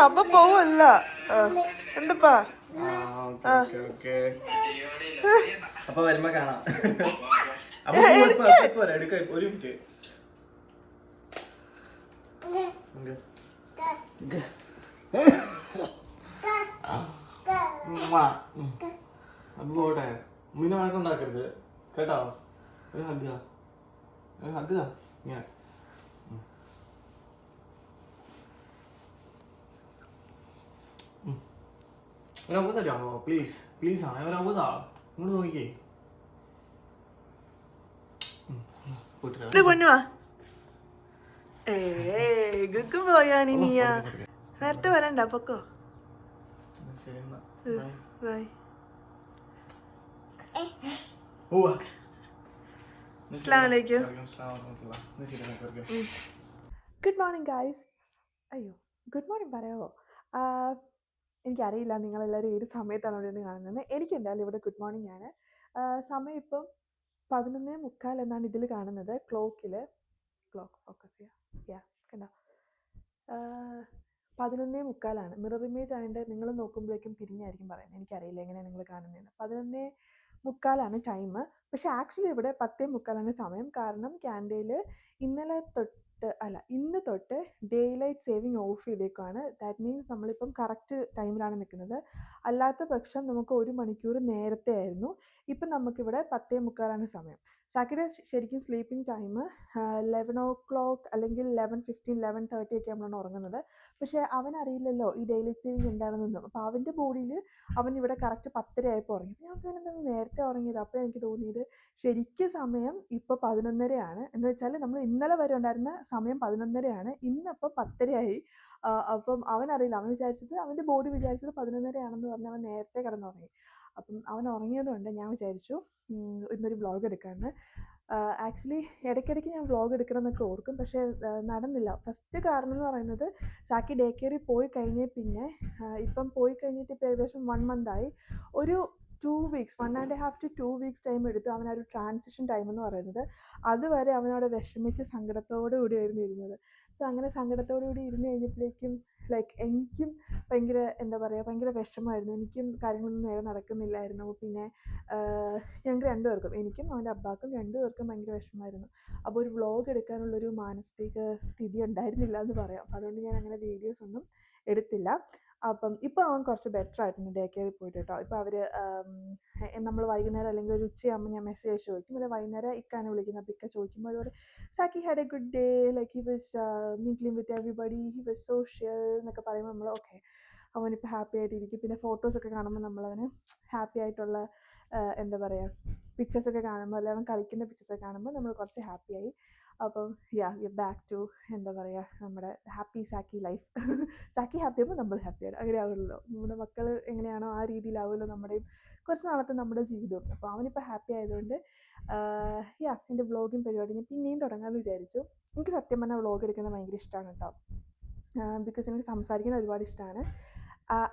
അപ്പൊ പോവല്ല. എന്തപ്പാ അപ്പൊ വരുമ്പോ കാണാം. എടുക്ക ഒരു മിനിറ്റ്. അപ്പൊ പോട്ടെ, മുന്നേ വഴക്കുണ്ടാക്കരുത് കേട്ടോ. ഒരു ഹഗ്ഗാ, ഒരു ഹഗ്ഗാ. ഞാൻ ഒരവധ തരാമോ പ്ലീസ്? പ്ലീസ് ആണ് ഒരവധ. ഇങ്ങോട്ട് നോക്കിയേ. പൊന്നുവാ. ഗുക്ക് പോയാ നീയാ. നേരത്തെ വരണ്ട, പൊക്കോ. ബൈ. അസ്സലാമലൈക്കും. Good morning guys. അയ്യോ, ഗുഡ് മോർണിംഗ് പറയാമോ? എനിക്കറിയില്ല നിങ്ങളെല്ലാവരും ഏത് സമയത്താണ് ഇവിടെ നിന്ന് കാണുന്നത്. എനിക്ക് എന്തായാലും ഇവിടെ ഗുഡ് മോർണിംഗ് ആണ്. സമയം ഇപ്പം 11:45 എന്നാണ് ഇതിൽ കാണുന്നത്. ക്ലോക്ക് ഫോക്കസ് ചെയ്യാം. കണ്ടോ, 11:45. മിറർ ഇമേജ് ആയതുകൊണ്ട് നിങ്ങൾ നോക്കുമ്പോഴേക്കും തിരിഞ്ഞായിരിക്കും പറയുന്നത്. എനിക്കറിയില്ല എങ്ങനെയാണ് നിങ്ങൾ കാണുന്നതെന്ന്. 11:45 ടൈം. പക്ഷേ ആക്ച്വലി ഇവിടെ 10:45 സമയം. കാരണം ക്യാൻഡയിൽ ഇന്ന് തൊട്ട് ഡേ ലൈറ്റ് സേവിങ് ഓഫ് ചെയ്തേക്കാണ്. ദാറ്റ് മീൻസ് നമ്മളിപ്പം കറക്റ്റ് ടൈമിലാണ് നിൽക്കുന്നത്. അല്ലാത്ത പക്ഷം നമുക്ക് 1 മണിക്കൂർ നേരത്തെ ആയിരുന്നു. ഇപ്പം നമുക്കിവിടെ 10:45 സമയം. സാക്കിയുടെ ശരിക്കും സ്ലീപ്പിംഗ് ടൈം 11 അല്ലെങ്കിൽ 11:15, 11:30 ഒക്കെ നമ്മളാണ് ഉറങ്ങുന്നത്. പക്ഷേ അവനറിയില്ലല്ലോ ഈ ഡേ ലൈറ്റ് സേവിങ് എന്താണെന്നൊന്നും. അപ്പോൾ അവൻ്റെ ബോഡിയിൽ അവൻ ഇവിടെ കറക്റ്റ് 10:30 ആയപ്പോൾ ഉറങ്ങി. അപ്പോൾ ഞാൻ തോന്നുന്നത് നേരത്തെ ഉറങ്ങിയത്. അപ്പോൾ എനിക്ക് തോന്നിയത് ശരിക്കും സമയം ഇപ്പോൾ 11:30 എന്ന് വെച്ചാൽ നമ്മൾ ഇന്നലെ വരെ ഉണ്ടായിരുന്ന സമയം 11:30, ഇന്നിപ്പോൾ 10:30 ആയി. അപ്പം അവനറിയില്ല, അവൻ്റെ ബോഡി വിചാരിച്ചത് 11:30 പറഞ്ഞ് അവൻ നേരത്തെ കിടന്നുറങ്ങി. അപ്പം അവൻ ഉറങ്ങിയതുകൊണ്ട് ഞാൻ വിചാരിച്ചു ഇന്നൊരു വ്ളോഗ് എടുക്കാമെന്ന്. ആക്ച്വലി ഇടയ്ക്കിടയ്ക്ക് ഞാൻ വ്ളോഗ് എടുക്കണം എന്നൊക്കെ ഓർക്കും, പക്ഷേ നടന്നില്ല. ഫസ്റ്റ് കാരണം എന്ന് പറയുന്നത് സാക്കി ഡേ കെയറിൽ പോയി കഴിഞ്ഞ് പിന്നെ ഇപ്പം പോയി കഴിഞ്ഞിട്ട് ഇപ്പോൾ ഏകദേശം 1 മന്തായി. ഒരു 2 വീക്സ്, 1.5 to 2 വീക്സ് ടൈം എടുത്തു അവനൊരു ട്രാൻസിഷൻ ടൈം എന്ന് പറയുന്നത്. അതുവരെ അവനവിടെ വിഷമിച്ച് സങ്കടത്തോടു കൂടിയായിരുന്നു ഇരുന്നത്. സോ അങ്ങനെ സങ്കടത്തോടു കൂടി ഇരുന്ന് കഴിഞ്ഞപ്പോഴേക്കും എനിക്കും ഭയങ്കര വിഷമമായിരുന്നു. എനിക്കും കാര്യങ്ങളൊന്നും നേരെ നടക്കുന്നില്ലായിരുന്നു. പിന്നെ ഞങ്ങൾക്ക് രണ്ടുപേർക്കും, എനിക്കും അവൻ്റെ അബ്ബാക്കും രണ്ടുപേർക്കും ഭയങ്കര വിഷമമായിരുന്നു. അപ്പോൾ ഒരു വ്ളോഗ് എടുക്കാനുള്ളൊരു മാനസിക സ്ഥിതി ഉണ്ടായിരുന്നില്ല എന്ന് പറയാം. അപ്പോൾ അതുകൊണ്ട് ഞാൻ അങ്ങനെ വീഡിയോസ് ഒന്നും എടുത്തില്ല. അപ്പം ഇപ്പോൾ അവൻ കുറച്ച് ബെറ്റർ ആയിട്ടുണ്ട് ഡേ കെയറിൽ പോയിട്ട് കേട്ടോ. ഇപ്പോൾ അവർ നമ്മൾ വൈകുന്നേരം അല്ലെങ്കിൽ ഒരു ഉച്ചയാകുമ്പോൾ ഞാൻ മെസ്സേജ് അയച്ച് ചോദിക്കും. അല്ലെങ്കിൽ വൈകുന്നേരം ഇക്കാനെ വിളിക്കുന്നത്. അപ്പോൾ ഇക്ക ചോദിക്കുമ്പോൾ അവരോട് Zaki had a good day, he was meeting with everybody, he was social എന്നൊക്കെ പറയുമ്പോൾ നമ്മൾ ഓക്കെ, അവനിപ്പോൾ ഹാപ്പി ആയിട്ടിരിക്കും. പിന്നെ ഫോട്ടോസൊക്കെ കാണുമ്പോൾ നമ്മളവന് ഹാപ്പി ആയിട്ടുള്ള പിക്ചേഴ്സൊക്കെ കാണുമ്പോൾ, അല്ലെങ്കിൽ അവൻ കളിക്കുന്ന പിക്ചേഴ്സൊക്കെ കാണുമ്പോൾ നമ്മൾ കുറച്ച് ഹാപ്പിയായി. അപ്പം ബാക്ക് ടു നമ്മുടെ happy Zaki life. Zaki happy ആകുമ്പോൾ നമ്മൾ ഹാപ്പിയാണ്. അങ്ങനെ ആവുമല്ലോ, നമ്മുടെ മക്കൾ എങ്ങനെയാണോ ആ രീതിയിലാവുമല്ലോ നമ്മുടെയും കുറച്ച് നാളത്തെ നമ്മുടെ ജീവിതം. അപ്പോൾ അവനിപ്പോൾ ഹാപ്പി ആയതുകൊണ്ട് എൻ്റെ വ്ളോഗിങ് പരിപാടി ഞാൻ പിന്നെയും തുടങ്ങാമെന്ന് വിചാരിച്ചു. എനിക്ക് സത്യം പറഞ്ഞാൽ വ്ളോഗ് എടുക്കുന്നത് ഭയങ്കര ഇഷ്ടമാണ് കേട്ടോ. ബിക്കോസ് എനിക്ക് സംസാരിക്കുന്നത് ഒരുപാട് ഇഷ്ടമാണ്.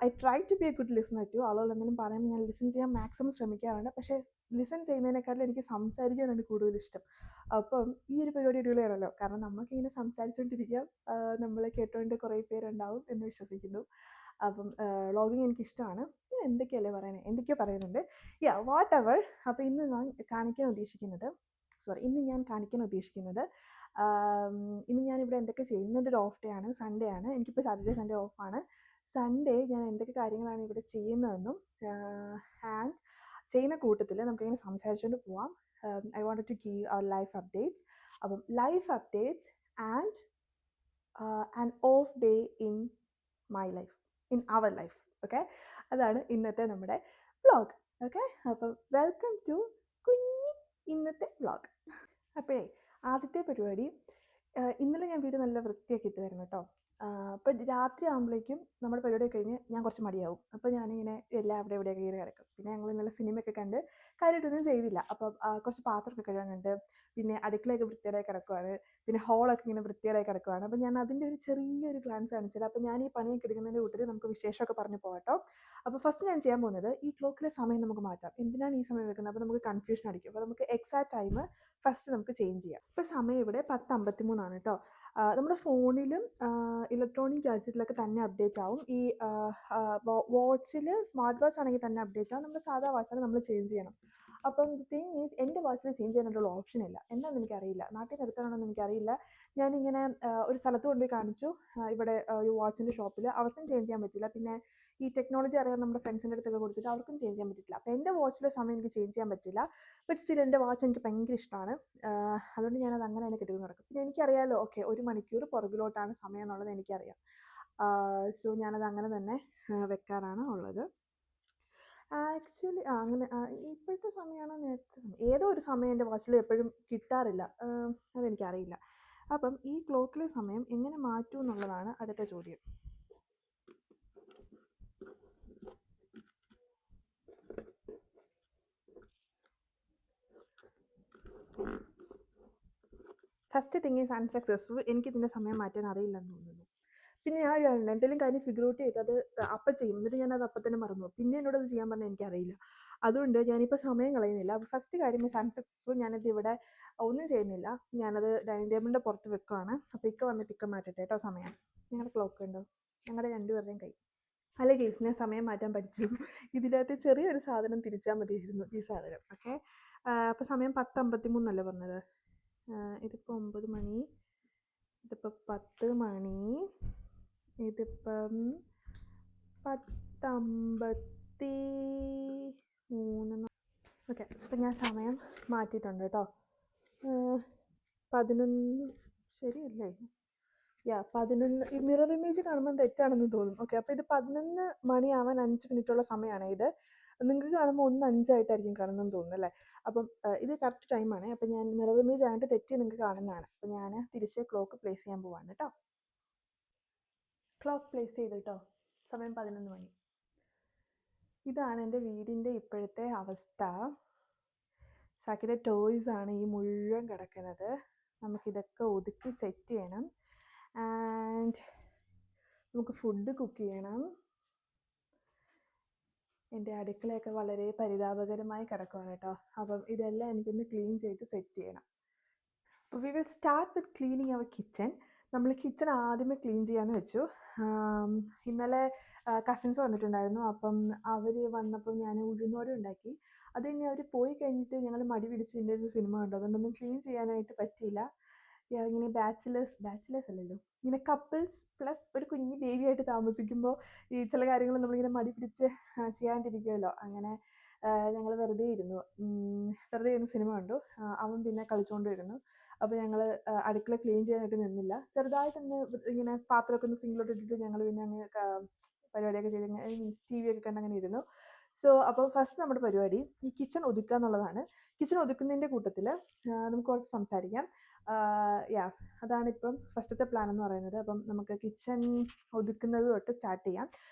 I try to be a good listener too. ആളുകൾ എന്തെങ്കിലും പറയുമ്പോൾ ഞാൻ ലിസൺ ചെയ്യാൻ മാക്സിമം ശ്രമിക്കാറുണ്ട്. പക്ഷേ ലിസൺ ചെയ്യുന്നതിനേക്കാളും എനിക്ക് സംസാരിക്കാനാണ് കൂടുതൽ ഇഷ്ടം. അപ്പം ഈ ഒരു പരിപാടി അടിപൊളിയാണല്ലോ, കാരണം നമുക്കിങ്ങനെ സംസാരിച്ചുകൊണ്ടിരിക്കാം, നമ്മളെ കേട്ടുകൊണ്ട് കുറേ പേരുണ്ടാവും എന്ന് വിശ്വസിക്കുന്നു. അപ്പം വ്ളോഗിങ് എനിക്കിഷ്ടമാണ്. ഞാൻ എന്തൊക്കെയോ പറയുന്നുണ്ട്. What ever. അപ്പോൾ ഇന്ന് ഞാൻ കാണിക്കാൻ ഉദ്ദേശിക്കുന്നത് ഇന്ന് ഞാനിവിടെ എന്തൊക്കെ ചെയ്യുന്നതിൻ്റെ ഒരു ഓഫ് ഡേ ആണ്, സൺഡേ ആണ്. എനിക്കിപ്പോൾ സാറ്റർഡേ സൺഡേ ഓഫാണ്. സൺഡേ ഞാൻ എന്തൊക്കെ കാര്യങ്ങളാണ് ഇവിടെ ചെയ്യുന്നതെന്നും ആൻഡ് ചെയ്യുന്ന കൂട്ടത്തിൽ നമുക്കിങ്ങനെ സംസാരിച്ചുകൊണ്ട് പോവാം. I wanted to give our life updates. അപ്പം life updates and an off day in my life, in our life. Okay, അതാണ് ഇന്നത്തെ നമ്മുടെ വ്ളോഗ്. ഓക്കെ, അപ്പം വെൽക്കം ടു ഇന്നത്തെ വ്ളോഗ്. അപ്പോഴേ ആദ്യത്തെ പരിപാടി, ഇന്നലെ ഞാൻ വീട് നല്ല വൃത്തിയാക്കി ഇട്ടുതരുന്നു കേട്ടോ. അപ്പോൾ രാത്രി ആകുമ്പോഴേക്കും നമ്മുടെ പരിപാടി കഴിഞ്ഞ് ഞാൻ കുറച്ച് മടിയാവും. അപ്പോൾ ഞാനിങ്ങനെ എല്ലാം അവിടെ ഇവിടെയൊക്കെ ഇങ്ങനെ കിടക്കും. പിന്നെ ഞങ്ങൾ ഇന്നലെ സിനിമയൊക്കെ കണ്ട് കാര്യമായിട്ടൊന്നും ചെയ്തില്ല. അപ്പം കുറച്ച് പാത്രമൊക്കെ കഴുകാനുണ്ട്. പിന്നെ അടുക്കളയൊക്കെ വൃത്തിയായി കിടക്കുവാണ്. പിന്നെ ഹോളൊക്കെ ഇങ്ങനെ വൃത്തിയായി കിടക്കുവാണ്. അപ്പോൾ ഞാൻ അതിൻ്റെ ഒരു ചെറിയൊരു ഗ്ലാൻസ് കാണിച്ചില്ല. അപ്പോൾ ഞാൻ ഈ പണിയൊക്കെ എടുക്കുന്നതിൻ്റെ കൂട്ടത്തിൽ നമുക്ക് വിശേഷമൊക്കെ പറഞ്ഞു പോകാം കേട്ടോ. അപ്പോൾ ഫസ്റ്റ് ഞാൻ ചെയ്യാൻ പോകുന്നത് ഈ ക്ലോക്കിലെ സമയം നമുക്ക് മാറ്റാം. എന്തിനാണ് ഈ സമയം വെക്കുന്നത്? അപ്പോൾ നമുക്ക് കൺഫ്യൂഷൻ അടിക്കും. അപ്പോൾ നമുക്ക് എക്സാക്റ്റ് ടൈം ഫസ്റ്റ് നമുക്ക് ചേഞ്ച് ചെയ്യാം. ഇപ്പോൾ സമയം ഇവിടെ 10:53 കേട്ടോ. നമ്മുടെ ഫോണിലും ഇലക്ട്രോണിക് ഗാഡ്ജറ്റിലൊക്കെ തന്നെ അപ്ഡേറ്റ് ആവും. ഈ വാച്ചിൽ സ്മാർട്ട് വാച്ച് ആണെങ്കിൽ തന്നെ അപ്ഡേറ്റ് ആവും. നമ്മുടെ സാധാ വാച്ചാണ് നമ്മൾ ചേഞ്ച് ചെയ്യണം. അപ്പം ദി തിങ് ഈസ് എൻ്റെ വാച്ചിൽ ചേഞ്ച് ചെയ്യാനായിട്ടുള്ള ഓപ്ഷൻ ഇല്ല. എന്താണെന്ന് എനിക്കറിയില്ല. നാട്ടിൽ നിർത്താനാണെന്ന് എനിക്കറിയില്ല. ഞാനിങ്ങനെ ഒരു സ്ഥലത്ത് കൊണ്ടുപോയി കാണിച്ചു. ഇവിടെ ഒരു വാച്ചിൻ്റെ ഷോപ്പിൽ. അവർക്കും ചേഞ്ച് ചെയ്യാൻ പറ്റില്ല. പിന്നെ ഈ ടെക്നോളജി അറിയാൻ നമ്മുടെ ഫ്രണ്ട്സിൻ്റെ അടുത്തൊക്കെ കൊടുത്തിട്ട് അവർക്കും ചേഞ്ച് ചെയ്യാൻ പറ്റില്ല. അപ്പോൾ എൻ്റെ വാച്ചിലെ സമയം എനിക്ക് ചേഞ്ച് ചെയ്യാൻ പറ്റില്ല. ബട്ട് സ്റ്റിൽ എൻ്റെ വാച്ച് എനിക്ക് ഭയങ്കര ഇഷ്ടമാണ്. അതുകൊണ്ട് ഞാനത് അങ്ങനെ തന്നെ കെട്ടിക്കൊണ്ട് നടക്കും. പിന്നെ എനിക്കറിയാമല്ലോ, ഓക്കെ 1 മണിക്കൂർ പുറകിലോട്ടാണ് സമയം എന്നുള്ളത് എനിക്കറിയാം. സോ ഞാനത് അങ്ങനെ തന്നെ വെക്കാറാണ് ഉള്ളത്. ആക്ച്വലി അങ്ങനെ ഇപ്പോഴത്തെ സമയമാണോ നേരത്തെ സമയം, ഏതോ ഒരു സമയം എൻ്റെ വാച്ചിൽ എപ്പോഴും കിട്ടാറില്ല. അതെനിക്കറിയില്ല. അപ്പം ഈ ക്ലോക്കിലെ സമയം എങ്ങനെ മാറ്റും എന്നുള്ളതാണ് അടുത്ത ചോദ്യം. First thing is unsuccessful. എനിക്കിതിൻ്റെ സമയം മാറ്റാൻ അറിയില്ലെന്ന് തോന്നുന്നു. പിന്നെ ഞാൻ എന്തെങ്കിലും കാര്യം ഫിഗർ ഔട്ട് ചെയ്ത് അത് അപ്പം ചെയ്യും. എന്നിട്ട് ഞാനത് അപ്പം തന്നെ മറന്നു പോകും. പിന്നെ എന്നോടത് ചെയ്യാൻ പറഞ്ഞാൽ എനിക്കറിയില്ല. അതുകൊണ്ട് ഞാനിപ്പോൾ സമയം കളയുന്നില്ല. ഫസ്റ്റ് കാര്യം ഈസ് അൺസക്സസ്ഫുൾ. ഞാനത് ഇവിടെ ഒന്നും ചെയ്യുന്നില്ല. ഞാനത് ഡൈനിങ് ടേബിളിൻ്റെ പുറത്ത് വെക്കുകയാണ്. അപ്പോൾ ഇക്ക വന്നിട്ട് ഇക്ക മാറ്റട്ടെ കേട്ടോ സമയം. ഞങ്ങളുടെ ക്ലോക്ക് ഉണ്ടോ? ഞങ്ങളുടെ രണ്ടുപേരുടെയും കൈ. അല്ല ഗെയ്സ്, ഞാൻ സമയം മാറ്റാൻ പഠിച്ചു. ഇതിനകത്ത് ചെറിയൊരു സാധനം തിരിച്ചാൽ മതിയായിരുന്നു, ഈ സാധനം. ഓക്കെ, അപ്പോൾ സമയം 10:53 അല്ലേ പറഞ്ഞത്? ഇതിപ്പോൾ 9 മണി, ഇതിപ്പോൾ 10 മണി, ഇതിപ്പം 10:53. ഓക്കെ, അപ്പം ഞാൻ സമയം മാറ്റിയിട്ടുണ്ട് കേട്ടോ. 11 ശരിയല്ലേ? 11. ഈ മിറർ ഇമേജ് കാണുമ്പോൾ തെറ്റാണെന്ന് തോന്നും. ഓക്കെ, അപ്പോൾ ഇത് 11 മണിയാവാൻ 5 മിനിറ്റുള്ള സമയമാണ് ഇത്. നിങ്ങൾക്ക് കാണുമ്പോൾ 1:05 കാണുന്നതെന്ന് തോന്നുന്നു അല്ലേ? അപ്പം ഇത് കറക്റ്റ് ടൈമാണ്. അപ്പം ഞാൻ മിറർ ഇമേജ് ആയിട്ട് തെറ്റി നിങ്ങൾക്ക് കാണുന്നതാണ്. അപ്പം ഞാൻ തിരിച്ച് ക്ലോക്ക് പ്ലേസ് ചെയ്യാൻ പോവാണ് കേട്ടോ. ക്ലോക്ക് പ്ലേസ് ചെയ്തു കേട്ടോ. സമയം 11 മണി. ഇതാണ് എൻ്റെ വീടിൻ്റെ ഇപ്പോഴത്തെ അവസ്ഥ. സാക്കിയുടെ ടോയ്സ് ആണ് ഈ മുഴുവൻ കിടക്കുന്നത്. നമുക്കിതൊക്കെ ഒതുക്കി സെറ്റ് ചെയ്യണം. ആൻഡ് നമുക്ക് ഫുഡ് കുക്ക് ചെയ്യണം. എൻ്റെ അടുക്കളയൊക്കെ വളരെ പരിതാപകരമായി കിടക്കുകയാണ് കേട്ടോ. അപ്പം ഇതെല്ലാം എനിക്കൊന്ന് ക്ലീൻ ചെയ്ത് സെറ്റ് ചെയ്യണം. അപ്പോൾ we will start with cleaning our kitchen. നമ്മൾ കിച്ചൺ ആദ്യമേ ക്ലീൻ ചെയ്യാമെന്ന് വെച്ചു. ഇന്നലെ കസിൻസ് വന്നിട്ടുണ്ടായിരുന്നു. അപ്പം അവർ വന്നപ്പോൾ ഞാൻ ഉഴുന്നുവട ഉണ്ടാക്കി. അത് കഴിഞ്ഞ് അവർ പോയി കഴിഞ്ഞിട്ട് ഞങ്ങൾ മടി പിടിച്ച് ഇതിൻ്റെ ഒരു സിനിമ കണ്ടു. അതുകൊണ്ടൊന്നും ക്ലീൻ ചെയ്യാനായിട്ട് പറ്റിയില്ല. ഇങ്ങനെ ബാച്ചിലേഴ്സ് അല്ലല്ലോ, ഇങ്ങനെ കപ്പിൾസ് പ്ലസ് ഒരു കുഞ്ഞ് ബേബിയായിട്ട് താമസിക്കുമ്പോൾ ഈ ചില കാര്യങ്ങൾ നമ്മളിങ്ങനെ മടി പിടിച്ച് ചെയ്യാണ്ടിരിക്കുമല്ലോ. അങ്ങനെ ഞങ്ങൾ വെറുതെ ഇരുന്നു സിനിമ കണ്ടു. അവൻ പിന്നെ കളിച്ചുകൊണ്ടിരുന്നു. അപ്പോൾ ഞങ്ങൾ അടുക്കള ക്ലീൻ ചെയ്യാനായിട്ട് നിന്നില്ല. ചെറുതായിട്ടൊന്ന് ഇങ്ങനെ പാത്രമൊക്കെ ഒന്ന് സിങ്കിലോട്ട് ഇട്ടിട്ട് ഞങ്ങൾ പിന്നെ അങ്ങ് പരിപാടിയൊക്കെ ചെയ്ത് മീൻസ് ടി വി ഒക്കെ കണ്ട് അങ്ങനെ ഇരുന്നു. സോ അപ്പോൾ ഫസ്റ്റ് നമ്മുടെ പരിപാടി ഈ കിച്ചൺ ഒതുക്കുക എന്നുള്ളതാണ്. കിച്ചൺ ഒതുക്കുന്നതിൻ്റെ കൂട്ടത്തിൽ നമുക്ക് കുറച്ച് സംസാരിക്കാം. അതാണിപ്പം ഫസ്റ്റത്തെ പ്ലാൻ എന്ന് പറയുന്നത്. അപ്പം നമുക്ക് കിച്ചൺ ഒതുക്കുന്നത് തൊട്ട് സ്റ്റാർട്ട് ചെയ്യാം.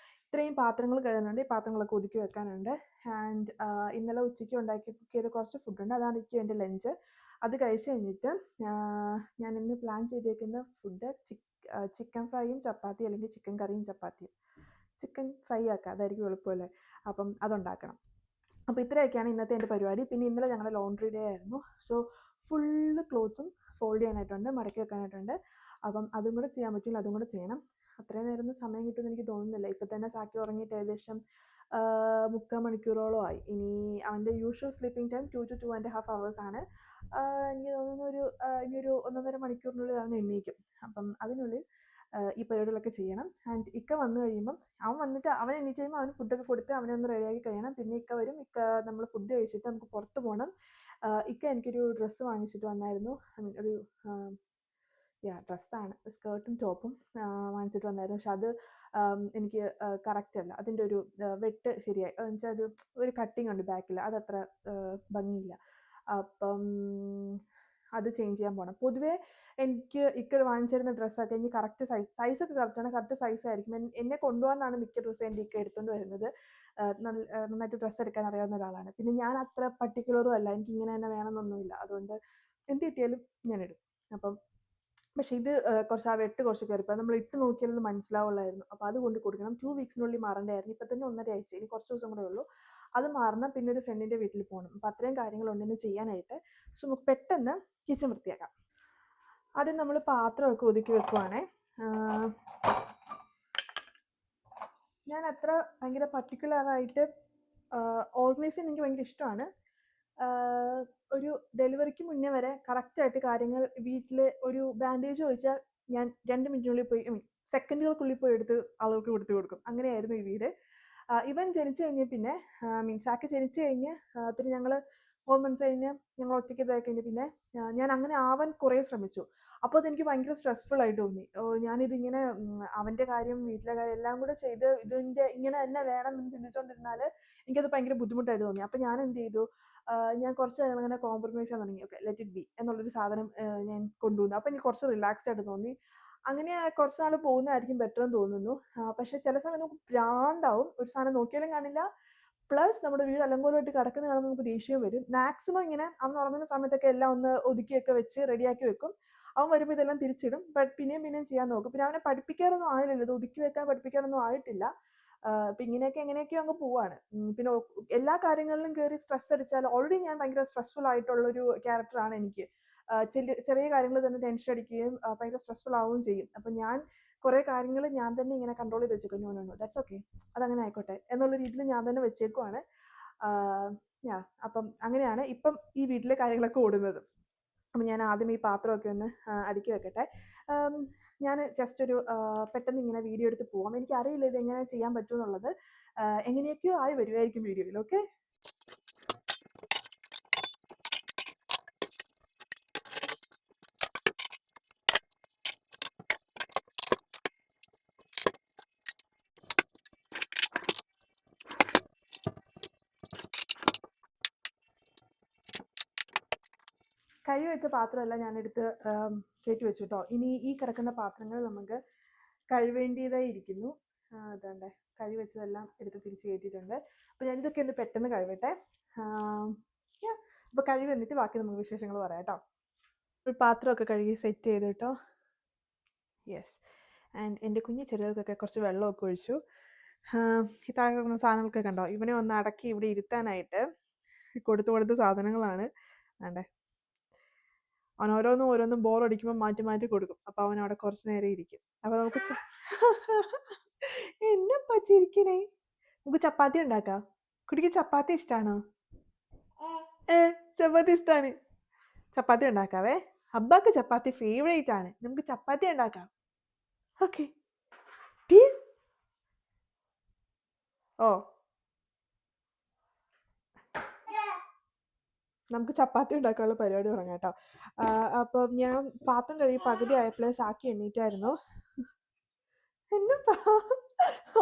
ഇത്രയും പാത്രങ്ങൾ കഴുകുന്നുണ്ട്. ഈ പാത്രങ്ങളൊക്കെ ഒതുക്കി വെക്കാനുണ്ട്. ആൻഡ് ഇന്നലെ ഉച്ചയ്ക്ക് കുക്ക് ചെയ്ത കുറച്ച് ഫുഡുണ്ട്. അതാണ് എനിക്ക് എൻ്റെ ലഞ്ച്. അത് കഴിച്ച് കഴിഞ്ഞിട്ട് ഞാൻ ഇന്ന് പ്ലാൻ ചെയ്തേക്കുന്ന ഫുഡ് ചിക്കൻ ഫ്രൈയും ചപ്പാത്തി, അല്ലെങ്കിൽ ചിക്കൻ കറിയും ചപ്പാത്തിയും. ചിക്കൻ ഫ്രൈ ആക്കുക, അതായിരിക്കും എളുപ്പമല്ലേ. അപ്പം അതുണ്ടാക്കണം. അപ്പോൾ ഇത്രയൊക്കെയാണ് ഇന്നത്തെ എൻ്റെ പരിപാടി. പിന്നെ ഇന്നലെ ഞങ്ങളുടെ ലോണ്ട്രി ഡേ ആയിരുന്നു. സോ ഫുള്ള് ക്ലോത്ത്സും ഫോൾഡ് ചെയ്യാനായിട്ടുണ്ട്, മടക്കി വെക്കാനായിട്ടുണ്ട്. അപ്പം അതും കൂടെ ചെയ്യാൻ പറ്റില്ല, അതും കൂടെ ചെയ്യണം. അത്രയും നേരം സമയം കിട്ടുമെന്ന് എനിക്ക് തോന്നുന്നില്ല. ഇപ്പം തന്നെ സാക്കി ഉറങ്ങിയിട്ട് ഏകദേശം 3/4 മണിക്കൂറോളമായി. ഇനി അവൻ്റെ usual sleeping time 2 to 2.5 hours ആണ്. എനിക്ക് തോന്നുന്നു ഇനിയൊരു 1.5 മണിക്കൂറിനുള്ളിൽ അവൻ എണീക്കും. അപ്പം അതിനുള്ളിൽ ഈ പരിപാടികളൊക്കെ ചെയ്യണം. ആൻഡ് ഇക്ക വന്നു കഴിയുമ്പം അവൻ എണീറ്റ് കഴിയുമ്പോൾ അവന് ഫുഡൊക്കെ കൊടുത്ത് അവനെ ഒന്ന് റെഡിയാക്കി കഴിയണം. പിന്നെ ഇക്ക വരും. നമ്മൾ ഫുഡ് കഴിച്ചിട്ട് നമുക്ക് പുറത്ത് പോകണം. ഇക്ക എനിക്കൊരു ഡ്രസ്സ് വാങ്ങിച്ചിട്ട് വന്നായിരുന്നു. ഒരു ഡ്രസ്സാണ്, സ്കേർട്ടും ടോപ്പും വാങ്ങിച്ചിട്ട് വന്നായിരുന്നു. പക്ഷെ അത് എനിക്ക് കറക്റ്റ് അല്ല. അതിൻ്റെ ഒരു വെട്ട് ശരിയായി എന്നുവെച്ചാൽ ഒരു കട്ടിങ് ഉണ്ട് ബാക്കിൽ, അതത്ര ഭംഗിയില്ല. അപ്പം അത് ചേഞ്ച് ചെയ്യാൻ പോകണം. പൊതുവേ എനിക്ക് ഇക്ക വാങ്ങിച്ചിരുന്ന ഡ്രസ്സൊക്കെ എനിക്ക് കറക്റ്റ് സൈസൊക്കെ കറക്റ്റാണ്, കറക്റ്റ് സൈസായിരിക്കും. എന്നെ കൊണ്ടുപോകാനാണ് മിക്ക ഡ്രസ്സും എൻ്റെ ഇക്ക എടുത്തുകൊണ്ട് വരുന്നത്. നന്നായിട്ട് ഡ്രസ്സ് എടുക്കാൻ അറിയാവുന്ന ഒരാളാണ്. പിന്നെ ഞാൻ അത്ര പർട്ടിക്കുലറും അല്ല, എനിക്ക് ഇങ്ങനെ തന്നെ വേണമെന്നൊന്നുമില്ല. അതുകൊണ്ട് എന്ത് കിട്ടിയാലും ഞാൻ ഇടും. അപ്പം പക്ഷേ ഇത് കുറച്ച് ആ വെട്ട് കുറച്ച് കയറിപ്പോയി. നമ്മൾ ഇട്ട് നോക്കിയാലൊന്നും മനസ്സിലാവുള്ളായിരുന്നു. അപ്പോൾ അത് കൊണ്ട് കൊടുക്കണം. 2 വീക്സിനുള്ളിൽ മാറേണ്ടതായിരുന്നു. ഇപ്പം തന്നെ 1.5 ആഴ്ച. ഇനി കുറച്ച് ദിവസം കൂടെ ഉള്ളൂ. അത് മാറണം. പിന്നെ ഒരു ഫ്രണ്ടിൻ്റെ വീട്ടിൽ പോകണം. അപ്പോൾ അത്രയും കാര്യങ്ങളുണ്ട് ഇന്ന് ചെയ്യാനായിട്ട്. സോ നമുക്ക് പെട്ടെന്ന് കിച്ചൺ വൃത്തിയാക്കാം. ആദ്യം നമ്മൾ പാത്രമൊക്കെ ഒതുക്കി വെക്കുവാണേ. ഞാൻ അത്ര ഭയങ്കര പർട്ടിക്കുലറായിട്ട് ഓർഗനൈസ് ചെയ്യാൻ എനിക്ക് ഭയങ്കര ഇഷ്ടമാണ്. ഒരു ഡെലിവറിക്ക് മുന്നേ വരെ കറക്റ്റായിട്ട് കാര്യങ്ങൾ വീട്ടിൽ ഒരു ബാൻഡേജ് ചോദിച്ചാൽ ഞാൻ 2 മിനിറ്റിനുള്ളിൽ പോയി സെക്കൻഡുകൾക്കുള്ളിൽ പോയി എടുത്ത് ആളുകൾക്ക് കൊടുത്തു കൊടുക്കും. അങ്ങനെയായിരുന്നു ഈ വീട്. ഇവൻ ജനിച്ചു കഴിഞ്ഞ പിന്നെ ചാക്ക് ജനിച്ചു കഴിഞ്ഞ് പിന്നെ ഞങ്ങൾ 4 മന്ത്സ് കഴിഞ്ഞ് ഞങ്ങൾ ഒറ്റയ്ക്ക് ഇതായി കഴിഞ്ഞ് പിന്നെ ഞാൻ അങ്ങനെ ആവാൻ കുറേ ശ്രമിച്ചു. അപ്പോൾ അതെനിക്ക് ഭയങ്കര സ്ട്രെസ്ഫുൾ ആയിട്ട് തോന്നി. ഞാനിതിങ്ങനെ അവൻ്റെ കാര്യം വീട്ടിലെ കാര്യം എല്ലാം കൂടെ ചെയ്ത് ഇതിൻ്റെ ഇങ്ങനെ തന്നെ വേണം എന്ന് ചിന്തിച്ചുകൊണ്ടിരുന്നാൽ എനിക്കത് ഭയങ്കര ബുദ്ധിമുട്ടായിട്ട് തോന്നി. അപ്പോൾ ഞാൻ എന്ത് ചെയ്തു, ഞാൻ കുറച്ച് നേരം അങ്ങനെ കോംപ്രമൈസ് ചെയ്യാൻ തുടങ്ങി. ഓക്കെ, ലെറ്റ് ഇറ്റ് ബി എന്നുള്ളൊരു സാധനം ഞാൻ കൊണ്ടുവന്നു. അപ്പോൾ എനിക്ക് കുറച്ച് റിലാക്സ്ഡ് ആയിട്ട് തോന്നി. അങ്ങനെ കുറച്ച് നാൾ പോകുന്നതായിരിക്കും ബെറ്റർ എന്ന് തോന്നുന്നു. പക്ഷേ ചില സമയം നമുക്ക് ഭ്രാന്താവും. ഒരു സാധനം നോക്കിയാലും കാണില്ല, പ്ലസ് നമ്മുടെ വീട് അലങ്കോലമായിട്ട് കിടക്കുന്ന കാണുമ്പോൾ നമുക്ക് ദേഷ്യം വരും. മാക്സിമം ഇങ്ങനെ അവൻ ഉറങ്ങുന്ന സമയത്തൊക്കെ എല്ലാം ഒന്ന് ഒതുക്കിയൊക്കെ വെച്ച് റെഡിയാക്കി വെക്കും. അവൻ വരുമ്പോൾ ഇതെല്ലാം തിരിച്ചിടും. ബട്ട് പിന്നെയും ചെയ്യാൻ നോക്കും. പിന്നെ അവനെ പഠിപ്പിക്കാനൊന്നും ആയില്ലല്ലോ, ഇത് ഒതുക്കി വെക്കാൻ പഠിപ്പിക്കാനൊന്നും ആയിട്ടില്ല. അപ്പം ഇങ്ങനെയൊക്കെ എങ്ങനെയൊക്കെയോ അങ്ങ് പോവാണ്. പിന്നെ എല്ലാ കാര്യങ്ങളിലും കയറി സ്ട്രെസ് അടിച്ചാൽ ഓൾറെഡി ഞാൻ ഭയങ്കര സ്ട്രെസ്ഫുൾ ആയിട്ടുള്ളൊരു ക്യാരക്ടറാണ് എനിക്ക്. ചെറിയ കാര്യങ്ങൾ തന്നെ ടെൻഷൻ അടിക്കുകയും ഭയങ്കര സ്ട്രെസ്ഫുൾ ആവുകയും ചെയ്യും. അപ്പം ഞാൻ കുറേ കാര്യങ്ങൾ ഞാൻ തന്നെ ഇങ്ങനെ കൺട്രോൾ ചെയ്ത് വെച്ചേക്കും. No no no, that's okay, അതങ്ങനെ ആയിക്കോട്ടെ എന്നുള്ള രീതിയിൽ ഞാൻ തന്നെ വെച്ചേക്കുവാണ്. അപ്പം അങ്ങനെയാണ് ഇപ്പം ഈ വീട്ടിലെ കാര്യങ്ങളൊക്കെ ഓടുന്നത്. അപ്പം ഞാൻ ആദ്യം ഈ പാത്രമൊക്കെ ഒന്ന് അടുക്കി വെക്കട്ടെ. ഞാൻ ജസ്റ്റ് ഒരു പെട്ടെന്ന് ഇങ്ങനെ വീഡിയോ എടുത്ത് പോവാം. എനിക്കറിയില്ല ഇതെങ്ങനെ ചെയ്യാൻ പറ്റുമെന്നുള്ളത്. എങ്ങനെയൊക്കെയോ ആയി വരുമായിരിക്കും വീഡിയോയിൽ. ഓക്കെ, കഴുകി വെച്ച പാത്രമെല്ലാം ഞാനെടുത്ത് കയറ്റി വെച്ചു കേട്ടോ. ഇനി ഈ കിടക്കുന്ന പാത്രങ്ങൾ നമുക്ക് കഴുകേണ്ടതായി ഇരിക്കുന്നു. അതുകൊണ്ട് കഴുകി വെച്ചതെല്ലാം എടുത്ത് തിരിച്ച് കയറ്റിയിട്ടുണ്ട്. അപ്പോൾ ഞാനിതൊക്കെ ഒന്ന് പെട്ടെന്ന് കഴുകട്ടെ. അപ്പോൾ കഴുകി വന്നിട്ട് ബാക്കി നമുക്ക് വിശേഷങ്ങൾ പറയാം കേട്ടോ. ഒരു പാത്രമൊക്കെ കഴുകി സെറ്റ് ചെയ്ത് കേട്ടോ. യെസ്, ആൻഡ് എൻ്റെ കുഞ്ഞു ചെടികൾക്കൊക്കെ കുറച്ച് വെള്ളമൊക്കെ ഒഴിച്ചു. ഈ താഴെ കിടക്കുന്ന സാധനങ്ങളൊക്കെ കണ്ടോ, ഇവനെ ഒന്ന് അടക്കി ഇവിടെ ഇരുത്താനായിട്ട് കൊടുത്ത സാധനങ്ങളാണ്. വേണ്ടേ, അവൻ ഓരോന്നും ബോറടിക്കുമ്പോൾ മാറ്റി മാറ്റി കൊടുക്കും. അപ്പോൾ അവൻ അവിടെ കുറച്ച് നേരം ഇരിക്കും. അപ്പോൾ നമുക്ക് എന്നെ പറ്റിയിരിക്കണേ, നമുക്ക് ചപ്പാത്തി ഉണ്ടാക്കാം. കുട്ടിക്ക് ചപ്പാത്തി ഇഷ്ടമാണോ? ചപ്പാത്തി ഇഷ്ടമാണ്. ചപ്പാത്തി ഉണ്ടാക്കാവേ. അബ്ബാക്ക് ചപ്പാത്തി ഫേവറേറ്റ് ആണ്. നമുക്ക് ചപ്പാത്തി ഉണ്ടാക്കാം. ഓക്കെ, ഓ നമുക്ക് ചപ്പാത്തി ഉണ്ടാക്കാനുള്ള പരിപാടി തുടങ്ങാം കേട്ടോ. അപ്പം ഞാൻ പാത്രം കഴുകി പകുതി ആയപ്പോഴേ സാക്കി എണ്ണീറ്റായിരുന്നു. എന്നെ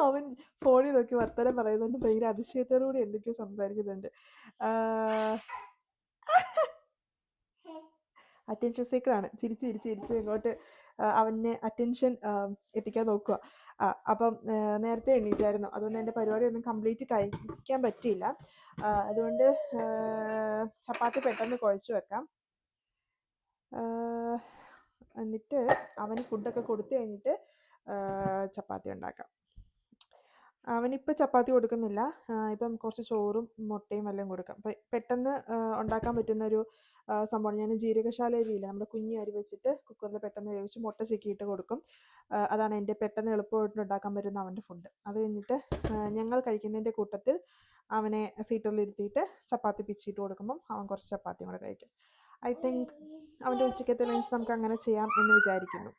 അവൻ ഫോണിൽ നോക്കി വർത്തമാനം പറയുന്നുണ്ട്. ഭയങ്കര അതിശയത്തോടു കൂടി എന്തൊക്കെയോ സംസാരിക്കുന്നുണ്ട്. അറ്റൻഷൻ സീക്കറാണ്. ചിരിച്ച് ഇങ്ങോട്ട് അവനെ അറ്റൻഷൻ എത്തിക്കാൻ നോക്കുക. അപ്പം നേരത്തെ എണ്ണീറ്റായിരുന്നു. അതുകൊണ്ട് എൻ്റെ പരിപാടി ഒന്നും കംപ്ലീറ്റ് കഴിക്കാൻ പറ്റിയില്ല. അതുകൊണ്ട് ചപ്പാത്തി പെട്ടെന്ന് കുഴച്ച് വെക്കാം. എന്നിട്ട് അവന് ഫുഡൊക്കെ കൊടുത്തു കഴിഞ്ഞിട്ട് ചപ്പാത്തി ഉണ്ടാക്കാം. അവനിപ്പോൾ ചപ്പാത്തി കൊടുക്കുന്നില്ല. ഇപ്പം കുറച്ച് ചോറും മുട്ടയും എല്ലാം കൊടുക്കാം. അപ്പം പെട്ടെന്ന് ഉണ്ടാക്കാൻ പറ്റുന്നൊരു സംഭവമാണ്. ഞാൻ ജീരകശാല അരിയില്ല, നമ്മുടെ കുഞ്ഞി അരി വെച്ചിട്ട് കുക്കറിൽ പെട്ടെന്ന് വേവിച്ച് മുട്ട ചിക്കിയിട്ട് കൊടുക്കും. അതാണ് എൻ്റെ പെട്ടെന്ന് എളുപ്പമായിട്ട് ഉണ്ടാക്കാൻ പറ്റുന്ന അവൻ്റെ ഫുഡ്. അത് കഴിഞ്ഞിട്ട് ഞങ്ങൾ കഴിക്കുന്നതിൻ്റെ കൂട്ടത്തിൽ അവനെ സീറ്ററിലിരുത്തിയിട്ട് ചപ്പാത്തി പിച്ചിട്ട് കൊടുക്കുമ്പം അവൻ കുറച്ച് ചപ്പാത്തിയും കൂടെ കഴിക്കും. ഐ തിങ്ക് അവൻ്റെ ഉച്ചക്കത്തെ ലഞ്ച് നമുക്ക് അങ്ങനെ ചെയ്യാം എന്ന് വിചാരിക്കുന്നു.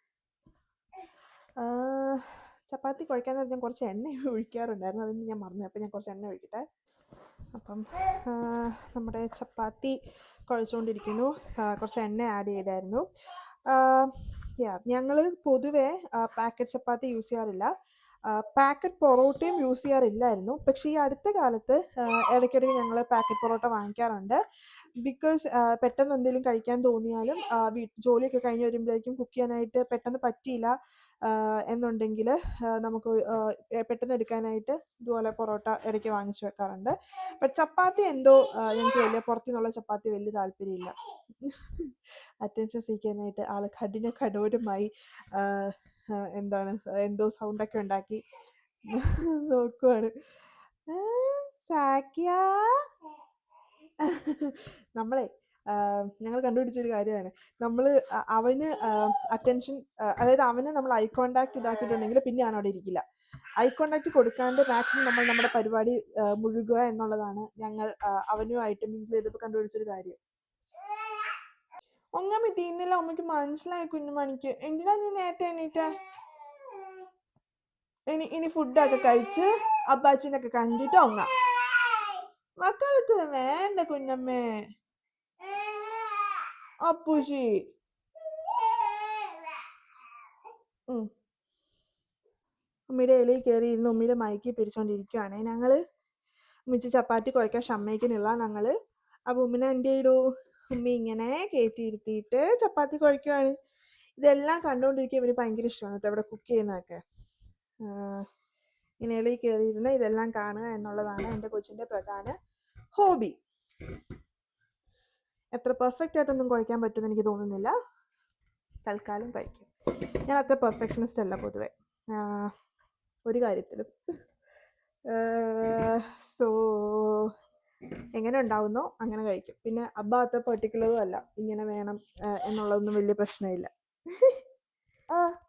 ചപ്പാത്തി കുഴക്കാൻ നേരത്ത് ഞാൻ കുറച്ച് എണ്ണ ഒഴിക്കാറുണ്ടായിരുന്നു. അതിന് ഞാൻ മറന്നു. അപ്പോൾ ഞാൻ കുറച്ച് എണ്ണ ഒഴിക്കട്ടെ. അപ്പം നമ്മുടെ ചപ്പാത്തി കുഴച്ചുകൊണ്ടിരിക്കുന്നു. കുറച്ച് എണ്ണ ആഡ് ചെയ്തായിരുന്നു. ഞങ്ങൾ പൊതുവേ പാക്കറ്റ് ചപ്പാത്തി യൂസ് ചെയ്യാറില്ല. പാക്കറ്റ് പൊറോട്ടയും യൂസ് ചെയ്യാറില്ലായിരുന്നു. പക്ഷേ ഈ അടുത്ത കാലത്ത് ഇടയ്ക്കിടയ്ക്ക് ഞങ്ങൾ പാക്കറ്റ് പൊറോട്ട വാങ്ങിക്കാറുണ്ട്. ബിക്കോസ് പെട്ടെന്ന് എന്തെങ്കിലും കഴിക്കാൻ തോന്നിയാലും ജോലിയൊക്കെ കഴിഞ്ഞ് വരുമ്പോഴേക്കും കുക്ക് ചെയ്യാനായിട്ട് പെട്ടെന്ന് പറ്റിയില്ല എന്നുണ്ടെങ്കിൽ നമുക്ക് പെട്ടെന്ന് എടുക്കാനായിട്ട് ഇതുപോലെ പൊറോട്ട ഇടയ്ക്ക് വാങ്ങിച്ചു വെക്കാറുണ്ട്. ബട്ട് ചപ്പാത്തി എന്തോ ഞങ്ങൾക്ക് വലിയ പുറത്തുനിന്നുള്ള ചപ്പാത്തി വലിയ താല്പര്യമില്ല. അറ്റൻഷൻ സീക്കാനായിട്ട് ആൾ കഠോരമായി എന്താണ് എന്തോ സൗണ്ടൊക്കെ ഉണ്ടാക്കി നോക്കുവാണ്. സാക്കിയ നമ്മളെ ഞങ്ങൾ കണ്ടുപിടിച്ചൊരു കാര്യമാണ്. നമ്മൾ അവന് അറ്റൻഷൻ, അതായത് അവന് നമ്മൾ ഐ കോണ്ടാക്ട് ഇതാക്കിയിട്ടുണ്ടെങ്കിൽ പിന്നെ ഞാൻ അവിടെ ഇരിക്കില്ല. ഐ കോണ്ടാക്ട് കൊടുക്കാണ്ട് മാക്സിമം നമ്മൾ നമ്മുടെ പരിപാടി മുഴുകുക എന്നുള്ളതാണ് ഞങ്ങൾ അവനുമായിട്ട് മിങ്കിൾ ചെയ്തപ്പോൾ കണ്ടുപിടിച്ചൊരു കാര്യം. ഒങ്ങമ്മി തീന്നില്ല, അമ്മയ്ക്ക് മനസ്സിലായി കുഞ്ഞുമണിക്ക്. എന്തിനാ നീ നേരത്തെ എണീറ്റേ? ഇനി ഫുഡൊക്കെ കഴിച്ച് അബ്ബാച്ചിനൊക്കെ കണ്ടിട്ട് ഒങ്ങാം. മക്കളത്ത് വേണ്ട കുഞ്ഞമ്മേ. അപ്പൂശി ഉമ്മിയുടെ ഇലയിൽ കയറി ഇരുന്ന് ഉമ്മിയുടെ മയക്കി പിടിച്ചോണ്ടിരിക്കുകയാണ് ഞങ്ങൾ. ഉമ്മിച്ച് ചപ്പാത്തി കുഴക്കാൻ സമ്മതിക്കുന്നില്ല ഞങ്ങൾ. അപ്പോൾ ഉമ്മിനെ എൻ്റെ ഒരു ഉമ്മി ഇങ്ങനെ കയറ്റിയിരുത്തിയിട്ട് ചപ്പാത്തി കുഴയ്ക്കുവാണ്. ഇതെല്ലാം കണ്ടുകൊണ്ടിരിക്കുക ഇവന് ഭയങ്കര ഇഷ്ടമാണ് കേട്ടോ, ഇവിടെ കുക്ക് ചെയ്യുന്നതൊക്കെ. ഇങ്ങനെ ഇലയിൽ കയറിയിരുന്ന് ഇതെല്ലാം കാണുക എന്നുള്ളതാണ് എൻ്റെ കൊച്ചിൻ്റെ പ്രധാന ഹോബി. എത്ര പെർഫെക്റ്റ് ആയിട്ടൊന്നും കുഴയ്ക്കാൻ പറ്റുമെന്ന് എനിക്ക് തോന്നുന്നില്ല. തൽക്കാലം കഴിക്കും. ഞാൻ അത്ര പെർഫെക്ഷനിസ്റ്റ് അല്ല പൊതുവെ ഒരു കാര്യത്തിലും. സോ എങ്ങനെ ഉണ്ടാവുന്നോ അങ്ങനെ കഴിക്കും. പിന്നെ അബ്ബ അത്ര പെർട്ടിക്കുലറും അല്ല, ഇങ്ങനെ വേണം എന്നുള്ളതൊന്നും വലിയ പ്രശ്നമില്ല.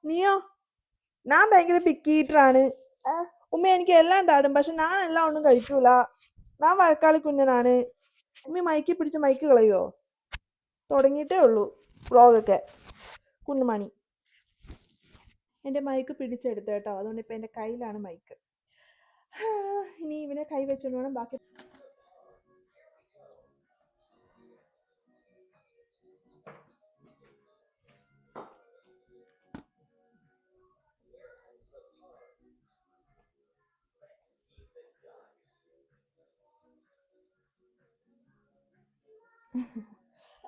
നീയോ? ഞാൻ ഭയങ്കര പിക്കി ഈറ്ററാണ് ഉമ്മ. എനിക്ക് എല്ലാം ഉണ്ടാടും, പക്ഷെ ഞാൻ എല്ലാം ഒന്നും കഴിക്കൂല. ഞാൻ വഴക്കാളി കുഞ്ഞനാണ്. ഉമ്മ മൈക്ക് പിടിച്ച് മൈക്ക് കളയോ? തുടങ്ങിയിട്ടേ ഉള്ളൂ വ്ളോഗൊക്കെ. കുഞ്ഞുമണി എൻ്റെ മൈക്ക് പിടിച്ചെടുത്ത് കേട്ടോ, അതുകൊണ്ട് ഇപ്പം എൻ്റെ കയ്യിലാണ് മൈക്ക്. ഇനി ഇവനെ കൈ വെച്ചുകൊണ്ട് വേണം ബാക്കി.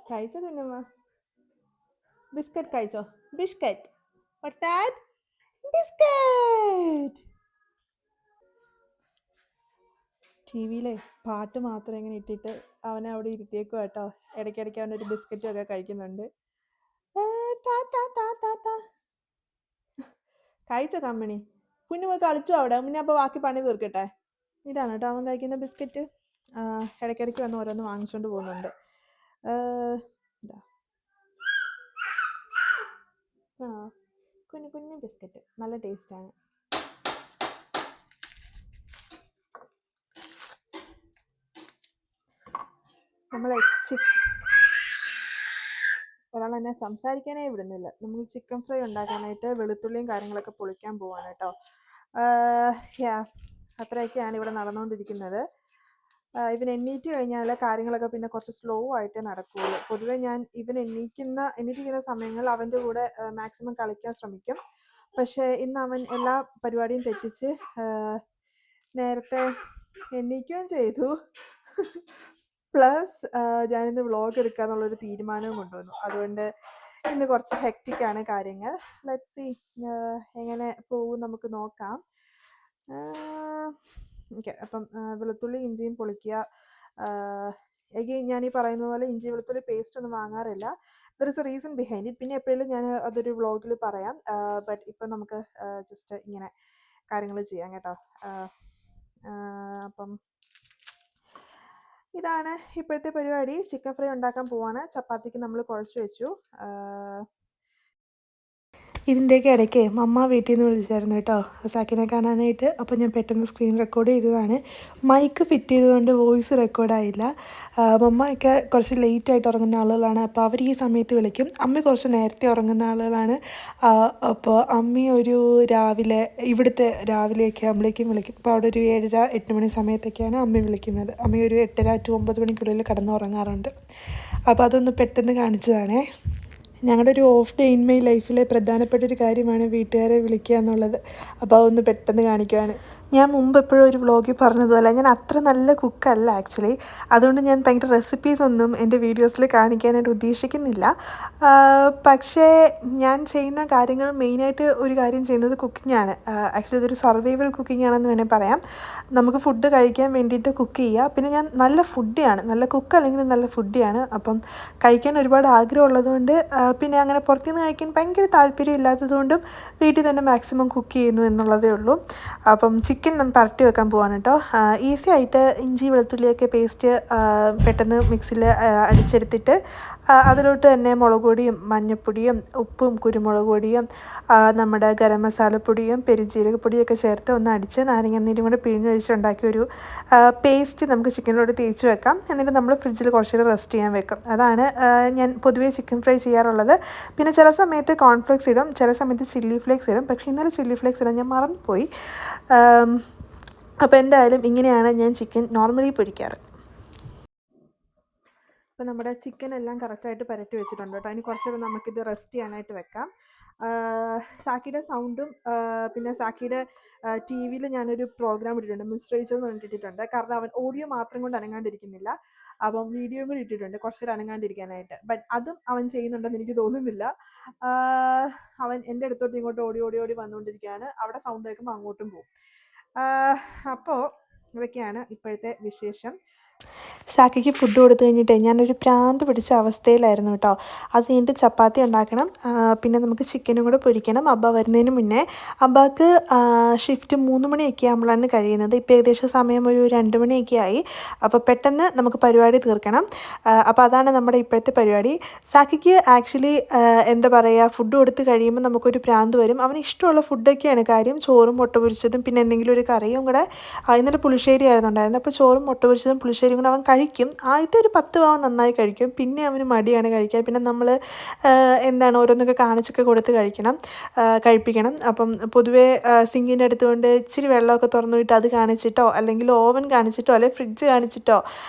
കഴിച്ചോ കുഞ്ഞമ്മ? ബിസ്ക്കറ്റ് കഴിച്ചോ? Biscuit. What's that? Biscuit. T വിയിലെ പാട്ട് മാത്രം ഇങ്ങനെ ഇട്ടിട്ട് അവനെ അവിടെ ഇരുത്തിയേക്കും കേട്ടോ. ഇടയ്ക്കിടയ്ക്ക് അവനൊരു ബിസ്ക്കറ്റും ഒക്കെ കഴിക്കുന്നുണ്ട്. കഴിച്ചോ കമ്മണി? കുഞ്ഞു പോയി കളിച്ചോ അവിടെ? മുന്നേ അപ്പോൾ ബാക്കി പണി തീർക്കട്ടെ. ഇതാണ് കേട്ടോ അവൻ കഴിക്കുന്ന ബിസ്ക്കറ്റ്. ഇടയ്ക്കിടയ്ക്ക് വന്ന് ഓരോന്ന് വാങ്ങിച്ചുകൊണ്ട് പോകുന്നുണ്ട്. കുഞ്ഞു കുഞ്ഞു ബിസ്ക്കറ്റ് നല്ല ടേസ്റ്റാണ്. നമ്മൾ ഒരാൾ എന്നെ സംസാരിക്കാനേ വിടുന്നില്ല. നമ്മൾ ചിക്കൻ ഫ്രൈ ഉണ്ടാക്കാനായിട്ട് വെളുത്തുള്ളിയും കാര്യങ്ങളൊക്കെ പൊളിക്കാൻ പോവാണ് കേട്ടോ. അത്രയൊക്കെയാണ് ഇവിടെ നടന്നുകൊണ്ടിരിക്കുന്നത്. ഇവൻ എണ്ണീറ്റ് കഴിഞ്ഞാൽ കാര്യങ്ങളൊക്കെ പിന്നെ കുറച്ച് സ്ലോ ആയിട്ട് നടക്കുകയുള്ളൂ. പൊതുവെ ഞാൻ ഇവൻ എണ്ണീറ്റിരിക്കുന്ന സമയങ്ങളിൽ അവൻ്റെ കൂടെ മാക്സിമം കളിക്കാൻ ശ്രമിക്കും. പക്ഷേ ഇന്ന് അവൻ എല്ലാ പരിപാടിയും തെറ്റിച്ച് നേരത്തെ എണ്ണീക്കുകയും ചെയ്തു. പ്ലസ് ഞാനിന്ന് വ്ളോഗ് എടുക്കാന്നുള്ളൊരു തീരുമാനവും കൊണ്ടുവന്നു. അതുകൊണ്ട് ഇന്ന് കുറച്ച് ഹെക്റ്റിക്കാണ് കാര്യങ്ങൾ. ലെറ്റ്സ് സീ എങ്ങനെ പോകും നമുക്ക് നോക്കാം. ഓക്കെ, അപ്പം വെളുത്തുള്ളി ഇഞ്ചിയും പൊളിക്കുക. എഗെയിൻ ഞാൻ ഈ പറയുന്ന പോലെ ഇഞ്ചി വെളുത്തുള്ളി പേസ്റ്റ് ഒന്നും വാങ്ങാറില്ല. There is a reason behind it. പിന്നെ എപ്പോഴും ഞാൻ അതൊരു വ്ളോഗിൽ പറയാം. ബട്ട് ഇപ്പം നമുക്ക് ജസ്റ്റ് ഇങ്ങനെ കാര്യങ്ങൾ ചെയ്യാം കേട്ടോ. അപ്പം ഇതാണ് ഇപ്പോഴത്തെ പരിപാടി. ചിക്കൻ ഫ്രൈ ഉണ്ടാക്കാൻ പോവാണ്. ചപ്പാത്തിക്ക് നമ്മൾ കുഴച്ച് വെച്ചു. ഇതിൻ്റെയൊക്കെ ഇടയ്ക്ക് മമ്മ വീട്ടിൽ നിന്ന് വിളിച്ചായിരുന്നു കേട്ടോ സാക്കിനെ കാണാനായിട്ട്. അപ്പോൾ ഞാൻ പെട്ടെന്ന് സ്ക്രീൻ റെക്കോർഡ് ചെയ്തതാണ്. മൈക്ക് ഫിറ്റ് ചെയ്തതുകൊണ്ട് വോയിസ് റെക്കോർഡായില്ല. മമ്മയൊക്കെ കുറച്ച് ലേറ്റായിട്ട് ഉറങ്ങുന്ന ആളുകളാണ്. അപ്പോൾ അവർ ഈ സമയത്ത് വിളിക്കും. അമ്മ കുറച്ച് നേരത്തെ ഉറങ്ങുന്ന ആളുകളാണ്. അപ്പോൾ അമ്മ ഒരു ഇവിടുത്തെ രാവിലെയൊക്കെ ആകുമ്പോഴേക്കും വിളിക്കും. അപ്പോൾ അവിടെ ഒരു 7:30-8 മണി സമയത്തൊക്കെയാണ് അമ്മ വിളിക്കുന്നത്. അമ്മ ഒരു 8:30 to 9 മണിക്കുള്ളിൽ കിടന്ന് ഉറങ്ങാറുണ്ട്. അപ്പോൾ അതൊന്ന് പെട്ടെന്ന് കാണിച്ചതാണേ. ഞങ്ങളുടെ ഒരു ഓഫ് ഡേ ഇൻ മൈ ലൈഫിലെ പ്രധാനപ്പെട്ട ഒരു കാര്യമാണ് വീട്ടുകാരെ വിളിക്കുക എന്നുള്ളത്. അപ്പോൾ അതൊന്ന് പെട്ടെന്ന് കാണിക്കുവാണ്. ഞാൻ മുമ്പ് എപ്പോഴും ഒരു വ്ളോഗിൽ പറഞ്ഞതുപോലെ ഞാൻ അത്ര നല്ല കുക്കല്ല ആക്ച്വലി. അതുകൊണ്ട് ഞാൻ ഭയങ്കര റെസിപ്പീസ് ഒന്നും എൻ്റെ വീഡിയോസിൽ കാണിക്കാനായിട്ട് ഉദ്ദേശിക്കുന്നില്ല. പക്ഷേ ഞാൻ ചെയ്യുന്ന കാര്യങ്ങൾ മെയിനായിട്ട് ഒരു കാര്യം ചെയ്യുന്നത് കുക്കിംഗ് ആണ്. ആക്ച്വലി ഇതൊരു സർവൈവൽ കുക്കിംഗ് ആണെന്ന് വേണേൽ പറയാം. നമുക്ക് ഫുഡ് കഴിക്കാൻ വേണ്ടിയിട്ട് കുക്ക് ചെയ്യുക. പിന്നെ ഞാൻ നല്ല ഫുഡിയാണ്, നല്ല കുക്ക് അല്ലെങ്കിൽ നല്ല ഫുഡിയാണ്. അപ്പം കഴിക്കാൻ ഒരുപാട് ആഗ്രഹമുള്ളതുകൊണ്ട് പിന്നെ അങ്ങനെ പുറത്തുനിന്ന് കഴിക്കാൻ ഭയങ്കര താല്പര്യം ഇല്ലാത്തതുകൊണ്ടും വീട്ടിൽ തന്നെ മാക്സിമം കുക്ക് ചെയ്യുന്നു എന്നുള്ളതേ ഉള്ളൂ. അപ്പം ചിക്കൻ പരട്ടി വെക്കാൻ പോവാണ് കേട്ടോ. ഈസി ആയിട്ട് ഇഞ്ചി വെളുത്തുള്ളിയൊക്കെ പേസ്റ്റ് പെട്ടെന്ന് മിക്സിയിൽ അടിച്ചെടുത്തിട്ട് അതിലോട്ട് തന്നെ മുളക് പൊടിയും മഞ്ഞൾപ്പൊടിയും ഉപ്പും കുരുമുളക് പൊടിയും നമ്മുടെ ഗരം മസാലപ്പൊടിയും പെരുംജീരകപ്പൊടിയൊക്കെ ചേർത്ത് ഒന്ന് അടിച്ച് നാരങ്ങാനീരും കൂടെ പിഴിഞ്ഞൊഴിച്ചുണ്ടാക്കിയൊരു പേസ്റ്റ് നമുക്ക് ചിക്കനിലോട്ട് തേച്ച് വെക്കാം. എന്നിട്ട് നമ്മൾ ഫ്രിഡ്ജിൽ കുറച്ച് നേരം റെസ്റ്റ് ചെയ്യാൻ വെക്കും. അതാണ് ഞാൻ പൊതുവേ ചിക്കൻ ഫ്രൈ ചെയ്യാറുള്ളത്. പിന്നെ ചില സമയത്ത് കോൺഫ്ലെക്സ് ഇടും, ചില സമയത്ത് ചില്ലി ഫ്ലേക്സ് ഇടും. പക്ഷേ ഇന്നലെ ചില്ലി ഫ്ലേക്സ് ഇടാൻ ഞാൻ മറന്നുപോയി. അപ്പോൾ എന്തായാലും ഇങ്ങനെയാണ് ഞാൻ ചിക്കൻ നോർമലി പൊരിക്കാറ്. അപ്പോൾ നമ്മുടെ ചിക്കൻ എല്ലാം കറക്റ്റായിട്ട് പുരട്ടി വെച്ചിട്ടുണ്ട് കേട്ടോ. അതിന് കുറച്ച് നേരം നമുക്കിത് റെസ്റ്റ് ചെയ്യാനായിട്ട് വെക്കാം. സാക്കിയുടെ സൗണ്ടും പിന്നെ സാക്കിയുടെ ടി വിയിൽ ഞാനൊരു പ്രോഗ്രാം ഇട്ടിട്ടുണ്ട്, മിസ്റ്റർ റേച്ചൽ എന്ന് പറഞ്ഞിട്ട് ഇട്ടിട്ടുണ്ട്. കാരണം അവൻ ഓഡിയോ മാത്രം കൊണ്ട് അനങ്ങാണ്ടിരിക്കുന്നില്ല, അപ്പം വീഡിയോയും കൂടി ഇട്ടിട്ടുണ്ട് കുറച്ച് നേരം അനങ്ങാണ്ടിരിക്കാനായിട്ട്. ബട്ട് അതും അവൻ ചെയ്യുന്നുണ്ടെന്ന് എനിക്ക് തോന്നുന്നില്ല. അവൻ എൻ്റെ അടുത്തോട്ട് ഇങ്ങോട്ട് ഓടി ഓടി ഓടി വന്നുകൊണ്ടിരിക്കുകയാണ്. അവിടെ സൗണ്ട് കേൾക്കുമ്പോൾ അങ്ങോട്ടും പോകും. അപ്പോൾ ഇതൊക്കെയാണ് ഇപ്പോഴത്തെ വിശേഷം. സാക്കിക്ക് ഫുഡ് കൊടുത്തു കഴിഞ്ഞിട്ട് ഞാനൊരു പ്രാന്ത് പിടിച്ച അവസ്ഥയിലായിരുന്നു കേട്ടോ. അത് കഴിഞ്ഞിട്ട് ചപ്പാത്തി ഉണ്ടാക്കണം, പിന്നെ നമുക്ക് ചിക്കനും കൂടെ പൊരിക്കണം. അബ്ബ വരുന്നതിന് മുന്നേ. അബ്ബാക്ക് ഷിഫ്റ്റ് 3 മണിയൊക്കെ ആകുമ്പോഴാണ് കഴിയുന്നത്. ഇപ്പോൾ ഏകദേശം സമയം ഒരു 2 മണിയൊക്കെ ആയി. അപ്പോൾ പെട്ടെന്ന് നമുക്ക് പരിപാടി തീർക്കണം. അപ്പോൾ അതാണ് നമ്മുടെ ഇപ്പോഴത്തെ പരിപാടി. സാക്കിക്ക് ആക്ച്വലി എന്താ പറയുക, ഫുഡ് കൊടുത്ത് കഴിയുമ്പോൾ നമുക്കൊരു പ്രാന്ത് വരും. അവന് ഇഷ്ടമുള്ള ഫുഡൊക്കെയാണ് കാര്യം. ചോറും മുട്ട പൊരിച്ചതും പിന്നെ എന്തെങ്കിലും ഒരു കറിയും കൂടെ. ഇന്നലെ പുളിശ്ശേരി ആയിരുന്നുണ്ടായിരുന്നത്. അപ്പോൾ ചോറും മുട്ട പൊരിച്ചതും പുളിശ്ശേരിയും കൂടെ അവൻ കഴിക്കും. ആദ്യത്തെ ഒരു 10 ഭാഗം നന്നായി കഴിക്കും, പിന്നെ അവന് മടിയാണ് കഴിക്കാൻ. പിന്നെ നമ്മൾ എന്താണ് ഓരോന്നൊക്കെ കാണിച്ചൊക്കെ കൊടുത്ത് കഴിപ്പിക്കണം. അപ്പം പൊതുവേ സിങ്കിൻ്റെ അടുത്തുകൊണ്ട് ഇച്ചിരി വെള്ളമൊക്കെ തുറന്നു വിട്ട് അത് കാണിച്ചിട്ടോ അല്ലെങ്കിൽ ഓവൻ കാണിച്ചിട്ടോ അല്ലെങ്കിൽ ഫ്രിഡ്ജ് കാണിച്ചിട്ടോ,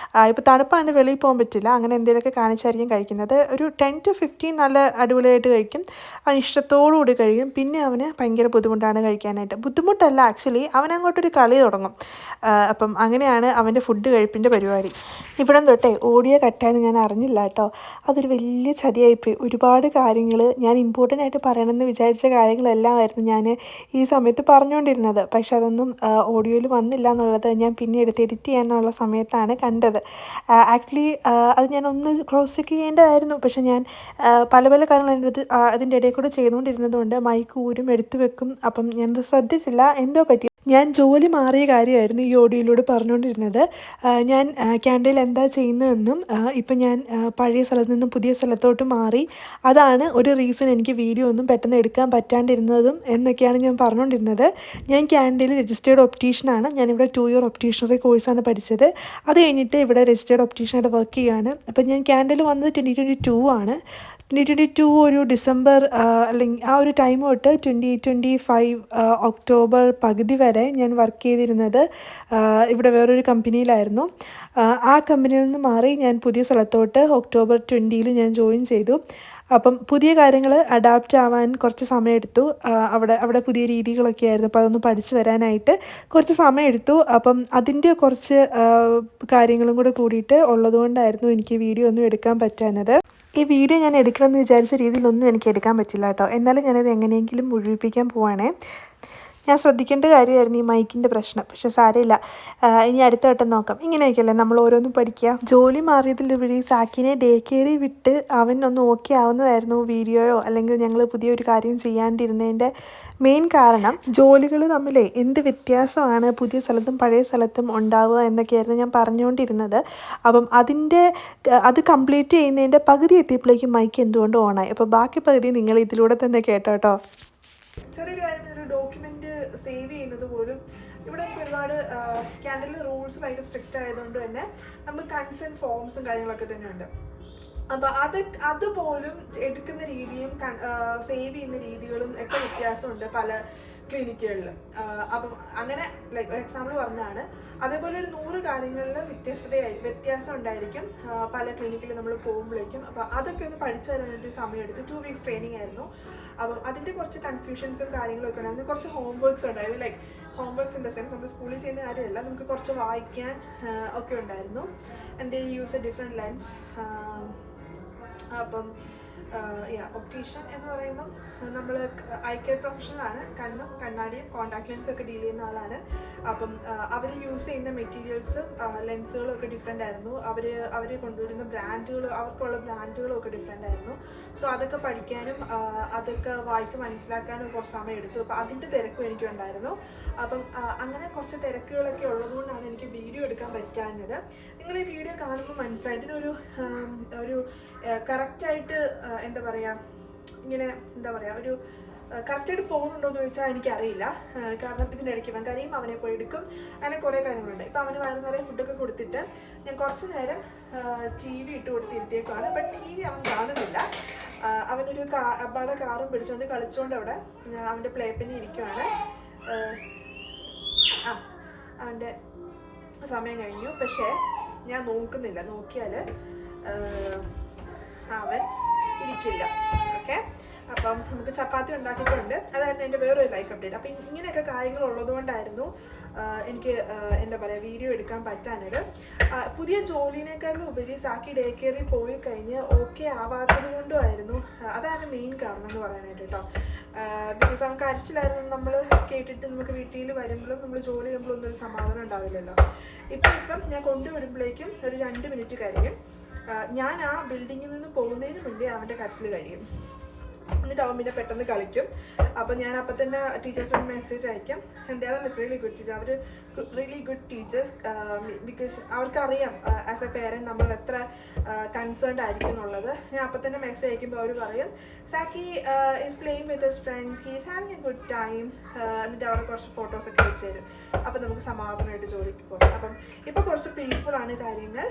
ഇപ്പോൾ തണുപ്പാണ് വെളിയിൽ പോകാൻ പറ്റില്ല, അങ്ങനെ എന്തെങ്കിലുമൊക്കെ കാണിച്ചായിരിക്കും കഴിക്കുന്നത്. ഒരു 10 to 15 നല്ല അടിപൊളിയായിട്ട് കഴിക്കും. അവൻ ഇഷ്ടത്തോടു കൂടി കഴിക്കും. പിന്നെ അവന് ഭയങ്കര ബുദ്ധിമുട്ടാണ് കഴിക്കാനായിട്ട്. ബുദ്ധിമുട്ടല്ല ആക്ച്വലി, അവനങ്ങോട്ടൊരു കളി തുടങ്ങും. അപ്പം അങ്ങനെയാണ് അവൻ്റെ ഫുഡ് കഴിപ്പിൻ്റെ പരിപാടി. ഇവിടം തൊട്ടേ ഓഡിയോ കട്ടായെന്ന് ഞാൻ അറിഞ്ഞില്ല കേട്ടോ. അതൊരു വലിയ ചതിയായിപ്പോയി. ഒരുപാട് കാര്യങ്ങൾ ഞാൻ ഇമ്പോർട്ടൻ്റ് ആയിട്ട് പറയണമെന്ന് വിചാരിച്ച കാര്യങ്ങളെല്ലാമായിരുന്നു ഞാൻ ഈ സമയത്ത് പറഞ്ഞുകൊണ്ടിരുന്നത്. പക്ഷെ അതൊന്നും ഓഡിയോയിൽ വന്നില്ല എന്നുള്ളത് ഞാൻ പിന്നെ എടുത്ത് എഡിറ്റ് ചെയ്യാനുള്ള സമയത്താണ് കണ്ടത്. ആക്ച്വലി അത് ഞാനൊന്ന് ക്രോസ് ചെക്ക് ചെയ്യേണ്ടതായിരുന്നു. പക്ഷെ ഞാൻ പല പല കാര്യങ്ങൾ അതിൻ്റെ ഇടയിൽ കൂടെ ചെയ്തുകൊണ്ടിരുന്നതുകൊണ്ട് മൈക്ക് ഊരും എടുത്തു വെക്കും. അപ്പം ഞാനത് ശ്രദ്ധിച്ചില്ല, എന്തോ പറ്റി. ഞാൻ ജോലി മാറിയ കാര്യമായിരുന്നു ഈ ഓഡിയോയിലൂടെ പറഞ്ഞുകൊണ്ടിരുന്നത്. ഞാൻ ക്യാൻഡയിൽ എന്താ ചെയ്യുന്നതെന്നും ഇപ്പം ഞാൻ പഴയ സ്ഥലത്ത് നിന്നും പുതിയ സ്ഥലത്തോട്ട് മാറി, അതാണ് ഒരു റീസൺ എനിക്ക് വീഡിയോ ഒന്നും പെട്ടെന്ന് എടുക്കാൻ പറ്റാണ്ടിരുന്നതും എന്നൊക്കെയാണ് ഞാൻ പറഞ്ഞുകൊണ്ടിരുന്നത്. ഞാൻ ക്യാൻഡയിൽ രജിസ്റ്റേർഡ് ഒപ്റ്റീഷ്യനാണ്. ഞാനിവിടെ 2 year ഒപ്റ്റീഷണറി കോഴ്സാണ് പഠിച്ചത്. അത് കഴിഞ്ഞിട്ട് ഇവിടെ രജിസ്റ്റേർഡ് ഒപ്റ്റീഷ്യനായിട്ട് വർക്ക് ചെയ്യുകയാണ്. അപ്പം ഞാൻ ക്യാൻഡയിൽ വന്നത് 2022 ആണ്. 2022 ഒരു ഡിസംബർ അല്ലെങ്കിൽ ആ ഒരു ടൈം തൊട്ട് 2025 ഒക്ടോബർ പകുതി വരെ ഞാൻ വർക്ക് ചെയ്തിരുന്നത് ഇവിടെ വേറൊരു കമ്പനിയിലായിരുന്നു. ആ കമ്പനിയിൽ നിന്ന് മാറി ഞാൻ പുതിയ സ്ഥലത്തോട്ട് October 20 ഞാൻ ജോയിൻ ചെയ്തു. അപ്പം പുതിയ കാര്യങ്ങൾ അഡാപ്റ്റ് ആവാൻ കുറച്ച് സമയമെടുത്തു. അവിടെ പുതിയ രീതികളൊക്കെ ആയിരുന്നു. അപ്പോൾ അതൊന്ന് പഠിച്ചു വരാനായിട്ട് കുറച്ച് സമയമെടുത്തു. അപ്പം അതിൻ്റെ കുറച്ച് കാര്യങ്ങളും കൂടെ കൂടിയിട്ട് ഉള്ളതുകൊണ്ടായിരുന്നു എനിക്ക് വീഡിയോ ഒന്നും എടുക്കാൻ പറ്റാഞ്ഞത്. ഈ വീഡിയോ ഞാൻ എടുക്കണമെന്ന് വിചാരിച്ച രീതിയിലൊന്നും എനിക്ക് എടുക്കാൻ പറ്റില്ല കേട്ടോ. എന്നാലും ഞാനത് എങ്ങനെയെങ്കിലും മുഴുവിപ്പിക്കാൻ പോവാണേ. ഞാൻ ശ്രദ്ധിക്കേണ്ട കാര്യമായിരുന്നു ഈ മൈക്കിൻ്റെ പ്രശ്നം. പക്ഷെ സാരമില്ല, ഇനി അടുത്ത വട്ടം നോക്കാം. ഇങ്ങനെയൊക്കെയല്ലേ നമ്മൾ ഓരോന്നും പഠിക്കുക. ജോലി മാറിയതിലുപരി സാക്കിനെ ഡേ കെയറിൽ വിട്ട് അവൻ ഒന്ന് ഓക്കെ ആവുന്നതായിരുന്നു വീഡിയോയോ അല്ലെങ്കിൽ ഞങ്ങൾ പുതിയൊരു കാര്യം ചെയ്യാണ്ടിരുന്നതിൻ്റെ മെയിൻ കാരണം. ജോലികൾ തമ്മിൽ എന്ത് വ്യത്യാസമാണ് പുതിയ സ്ഥലത്തും പഴയ സ്ഥലത്തും ഉണ്ടാവുക എന്നൊക്കെയായിരുന്നു ഞാൻ പറഞ്ഞുകൊണ്ടിരുന്നത്. അപ്പം അത് കംപ്ലീറ്റ് ചെയ്യുന്നതിൻ്റെ പകുതി എത്തിയപ്പോഴേക്കും മൈക്ക് എന്തുകൊണ്ട് ഓണായി. അപ്പോൾ ബാക്കി പകുതി നിങ്ങൾ ഇതിലൂടെ തന്നെ കേട്ടോ. ചെറിയൊരു കാര്യം, ഒരു ഡോക്യുമെൻ്റ് സേവ് ചെയ്യുന്നത് പോലും ഇവിടെ എനിക്ക് ഒരുപാട് ക്യാൻഡലിൽ റൂൾസ് ഭയങ്കര സ്ട്രിക്റ്റ് ആയതുകൊണ്ട് തന്നെ നമുക്ക് കൺസെൻറ്റ് ഫോംസും കാര്യങ്ങളൊക്കെ തന്നെയുണ്ട്. അപ്പോൾ അതുപോലും എടുക്കുന്ന രീതിയും സേവ് ചെയ്യുന്ന രീതികളും ഒക്കെ വ്യത്യാസമുണ്ട് പല ക്ലിനിക്കുകളിൽ. അപ്പം അങ്ങനെ ലൈക്ക് ഒരു എക്സാമ്പിൾ പറഞ്ഞാണ്. അതേപോലെ ഒരു 100 കാര്യങ്ങളിൽ വ്യത്യാസം ഉണ്ടായിരിക്കും പല ക്ലിനിക്കിൽ നമ്മൾ പോകുമ്പോഴേക്കും. അപ്പോൾ അതൊക്കെ ഒന്ന് പഠിച്ചു തരാനായിട്ട് സമയമെടുത്തു. 2 വീക്സ് ട്രെയിനിങ് ആയിരുന്നു. അപ്പം അതിൻ്റെ കുറച്ച് കൺഫ്യൂഷൻസും കാര്യങ്ങളൊക്കെ ഉണ്ടായിരുന്നു. കുറച്ച് ഹോംവർക്ക്സ് ഉണ്ടായിരുന്നു. Like homeworks in the sense നമ്മൾ സ്കൂളിൽ ചെയ്യുന്ന കാര്യമല്ല, നമുക്ക് കുറച്ച് വായിക്കാൻ ഒക്കെ ഉണ്ടായിരുന്നു. And they use A different lens. അപ്പം ഒപ്റ്റീഷ്യൻ എന്ന് പറയുമ്പം നമ്മൾ ഐ കെയർ പ്രൊഫഷണലാണ്. കണ്ണും കണ്ണാടിയും കോൺടാക്ട് ലെൻസും ഒക്കെ ഡീൽ ചെയ്യുന്ന ആളാണ്. അപ്പം അവർ യൂസ് ചെയ്യുന്ന മെറ്റീരിയൽസും ലെൻസുകളും ഒക്കെ ഡിഫറെൻ്റ് ആയിരുന്നു. അവർ കൊണ്ടുവരുന്ന അവർക്കുള്ള ബ്രാൻഡുകളും ഒക്കെ ഡിഫറെൻ്റ് ആയിരുന്നു. സോ അതൊക്കെ പഠിക്കാനും അതൊക്കെ വായിച്ച് മനസ്സിലാക്കാനും കുറച്ച് സമയം എടുത്തു. അപ്പോൾ അതിൻ്റെ തിരക്കും എനിക്കുണ്ടായിരുന്നു. അപ്പം അങ്ങനെ കുറച്ച് തിരക്കുകളൊക്കെ ഉള്ളതുകൊണ്ടാണ് എനിക്ക് വീഡിയോ എടുക്കാൻ പറ്റാഞ്ഞത്. നിങ്ങൾ ഈ വീഡിയോ കാണുമ്പോൾ മനസ്സിലായി ഇതിനൊരു കറക്റ്റായിട്ട് എന്താ പറയുക, ഇങ്ങനെ എന്താ പറയുക, ഒരു കറക്റ്റായിട്ട് പോകുന്നുണ്ടോ എന്ന് ചോദിച്ചാൽ എനിക്കറിയില്ല. കാരണം ഇതിൻ്റെ ഇടയ്ക്ക് അവൻ കരയും, അവനെ പോയി എടുക്കും, അങ്ങനെ കുറേ കാര്യങ്ങളുണ്ട്. ഇപ്പം അവന് വയറ് നിറയെ ഫുഡൊക്കെ കൊടുത്തിട്ട് ഞാൻ കുറച്ച് നേരം TV ഇട്ട് കൊടുത്തിരുത്തിയേക്കാണ്. ബട്ട് TV അവൻ കാണുന്നില്ല. അവനൊരു അബ്ബാടെ കാറും പിടിച്ചുകൊണ്ട് കളിച്ചുകൊണ്ട് അവിടെ അവൻ്റെ പ്ലേ പെന്നി ഇരിക്കുവാണ്. അവൻ്റെ സമയം കഴിഞ്ഞു. പക്ഷേ ഞാൻ നോക്കുന്നില്ല. നോക്കിയാൽ അവൻ ഇരിക്കില്ല. ഓക്കെ, അപ്പം നമുക്ക് ചപ്പാത്തി ഉണ്ടാക്കിയിട്ടുണ്ട്. അതായിരുന്നു എൻ്റെ വേറൊരു ലൈഫ് അപ്ഡേറ്റ്. അപ്പം ഇങ്ങനെയൊക്കെ കാര്യങ്ങൾ ഉള്ളതുകൊണ്ടായിരുന്നു എനിക്ക് എന്താ പറയുക വീഡിയോ എടുക്കാൻ പറ്റാനത്. പുതിയ ജോലിനേക്കാളും ഉപരി സാക്കി ഡേ കെയറിൽ പോയി കഴിഞ്ഞ് ഓക്കെ ആവാത്തത് കൊണ്ടുമായിരുന്നു. അതാണ് മെയിൻ കാരണം എന്ന് പറയാനായിട്ട് കേട്ടോ. ബിക്കോസ് അവൻ കരച്ചിലായിരുന്നു നമ്മൾ കേട്ടിട്ട്. നമുക്ക് വീട്ടിൽ വരുമ്പോഴും നമ്മൾ ജോലി ചെയ്യുമ്പോഴും ഒന്നും ഒരു സമാധാനം ഉണ്ടാവില്ലല്ലോ. ഇപ്പം ഞാൻ കൊണ്ടുവിടുമ്പോഴേക്കും ഒരു 2 മിനിറ്റ് കഴിയും. ഞാൻ ആ ബിൽഡിങ്ങിൽ നിന്ന് പോകുന്നതിന് മുന്നേ അവൻ്റെ കരച്ചിൽ കഴിയും. എന്നിട്ട് അവൻ പിന്നെ പെട്ടെന്ന് കളിക്കും. അപ്പം ഞാൻ അപ്പം തന്നെ ടീച്ചേഴ്സിനോട് മെസ്സേജ് അയക്കും. എന്തായാലും റിയലി ഗുഡ് ടീച്ചർ. അവർ റിയലി ഗുഡ് ടീച്ചേഴ്സ്. ബിക്കോസ് അവർക്കറിയാം ആസ് എ പേരൻറ്റ് നമ്മൾ എത്ര കൺസേൺഡ് ആയിരിക്കും എന്നുള്ളത്. ഞാൻ അപ്പം തന്നെ മെസ്സേജ് അയക്കുമ്പോൾ അവർ പറയും Zaki is playing with his friends, he is having a good time. എന്നിട്ട് അവർ കുറച്ച് ഫോട്ടോസൊക്കെ വെച്ച് തരും. അപ്പം നമുക്ക് സമാധാനമായിട്ട് ജോലിക്ക് പോകാം. അപ്പം ഇപ്പോൾ കുറച്ച് പീസ്ഫുൾ ആണ് കാര്യങ്ങൾ.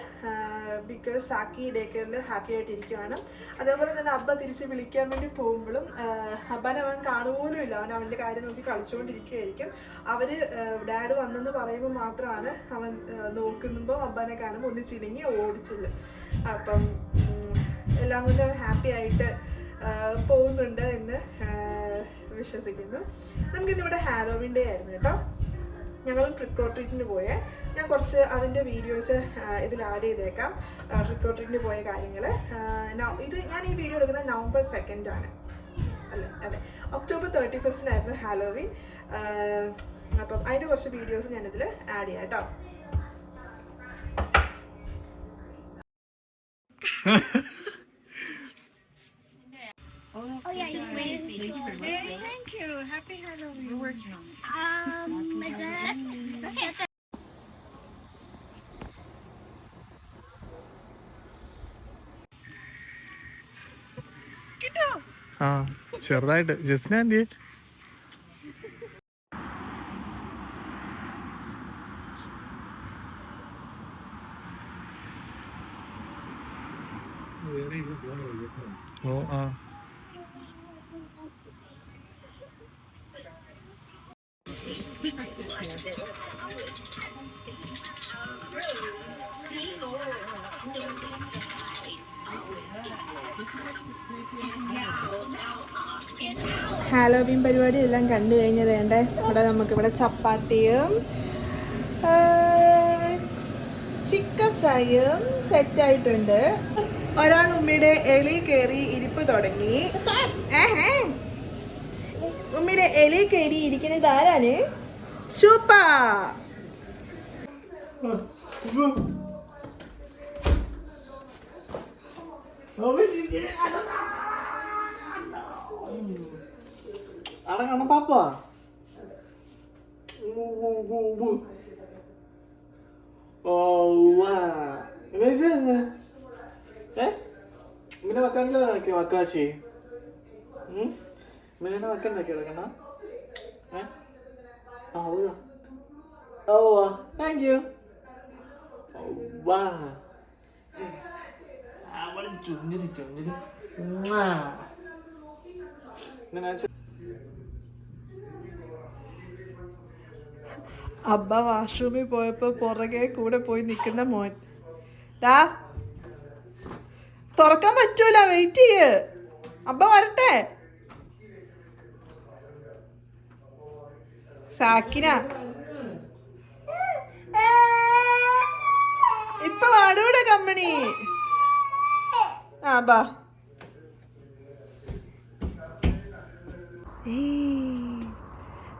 ബിക്കോസ് സാക്കി ഡേ കെയറിൽ ഹാപ്പി ആയിട്ടിരിക്കുകയാണ്. അതേപോലെ തന്നെ അബ്ബ തിരിച്ച് വിളിക്കാൻ വേണ്ടി പോകുമ്പോഴും അബ്ബാനെ അവൻ കാണുപോലും ഇല്ല. അവൻ്റെ കാര്യം നോക്കി കളിച്ചുകൊണ്ടിരിക്കുകയായിരിക്കും. അവർ ഡാഡ് വന്നെന്ന് പറയുമ്പോൾ മാത്രമാണ് അവൻ നോക്കുമ്പോൾ അബ്ബാനെ കാണുമ്പോൾ ഒന്ന് ചിരിങ്ങി ഓടിച്ചില്ല. അപ്പം എല്ലാം കൊണ്ട് ഹാപ്പി ആയിട്ട് പോകുന്നുണ്ട് എന്ന് വിശ്വസിക്കുന്നു. നമുക്കിന്നിവിടെ ഹാലോവിൻ ഡേ ആയിരുന്നു കേട്ടോ. ഞങ്ങളും ട്രിക്ക് ഓർ ട്രീറ്റിന് പോയേ. ഞാൻ കുറച്ച് അതിൻ്റെ വീഡിയോസ് ഇതിൽ ആഡ് ചെയ്തേക്കാം. ട്രിക്ക് ഓർ ട്രീറ്റിന് പോയ കാര്യങ്ങൾ. ഇത് ഞാൻ ഈ വീഡിയോ എടുക്കുന്നത് November 2 അല്ലേ? അതെ, October 31 ഹാലോവീൻ. അപ്പം അതിൻ്റെ കുറച്ച് വീഡിയോസ് ഞാനിതിൽ ആഡ് ചെയ്യാം കേട്ടോ. Oh yeah, he's waiting. Thank you. Happy Halloween. We're working on it. My dad. Okay, that's ചെറുതായിട്ട് ജസ്റ്റിന എന്ത് ചെയ്യും? ഓ ആ ഹാലോവീൻ പരിപാടി എല്ലാം കണ്ടു കഴിഞ്ഞത് വേണ്ടേ. ഇവിടെ നമുക്കിവിടെ ചപ്പാത്തിയും ചിക്കൻ ഫ്രൈയും സെറ്റായിട്ടുണ്ട്. ഒരാൾ ഉമ്മയുടെ എലി കയറി ഇരിപ്പ് തുടങ്ങി. ഉമ്മയുടെ എലി കയറി ഇരിക്കുന്നത് ആരാണ്? സൂപ്പ. അടങ്ങണം പാപ്പാ. ഇങ്ങനെ വെക്കാനല്ലോ വക്കാച്ചി. ഇങ്ങനെ വെക്കണ്ടാക്കി എടുക്കണ. ഹൗദാ. ഓ താങ്ക് യു. വാ അവള് ചുണ്ടിരി ചുണ്ടിരി. അബ്ബ വാഷ്റൂമിൽ പോയപ്പോൾ പുറകെ കൂടെ പോയി നിൽക്കുന്ന മോൻ. ഡാ തുറക്കാൻ പറ്റൂല, വെയിറ്റ് ചെയ്യ്, അബ്ബ വരട്ടെ. സാക്കിന ഇപ്പൊ വാടൂടെ കമ്പനി. ആ ബാ.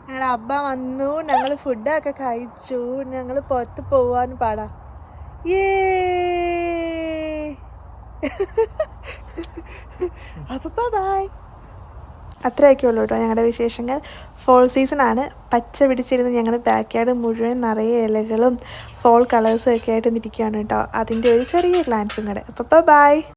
ഞങ്ങളുടെ അബ്ബ വന്നു, ഞങ്ങൾ ഫുഡൊക്കെ കഴിച്ചു, ഞങ്ങൾ പുറത്ത് പോവാൻ പാടാ. അപ്പോൾ ബൈ. അത്രയൊക്കെ ഉള്ളൂ കേട്ടോ ഞങ്ങളുടെ വിശേഷങ്ങൾ. ഫോൾ സീസണാണ്. പച്ച പിടിച്ചിരുന്ന് ഞങ്ങൾ ബാക്ക് യാർഡ് മുഴുവൻ നിറയെ ഇലകളും ഫോൾ കളേഴ്സും ഒക്കെ ആയിട്ട് ഇരിക്കുകയാണ് കേട്ടോ. അതിൻ്റെ ഒരു ചെറിയ ഗ്ലാൻസും കൂടെ. അപ്പോൾ ബൈ.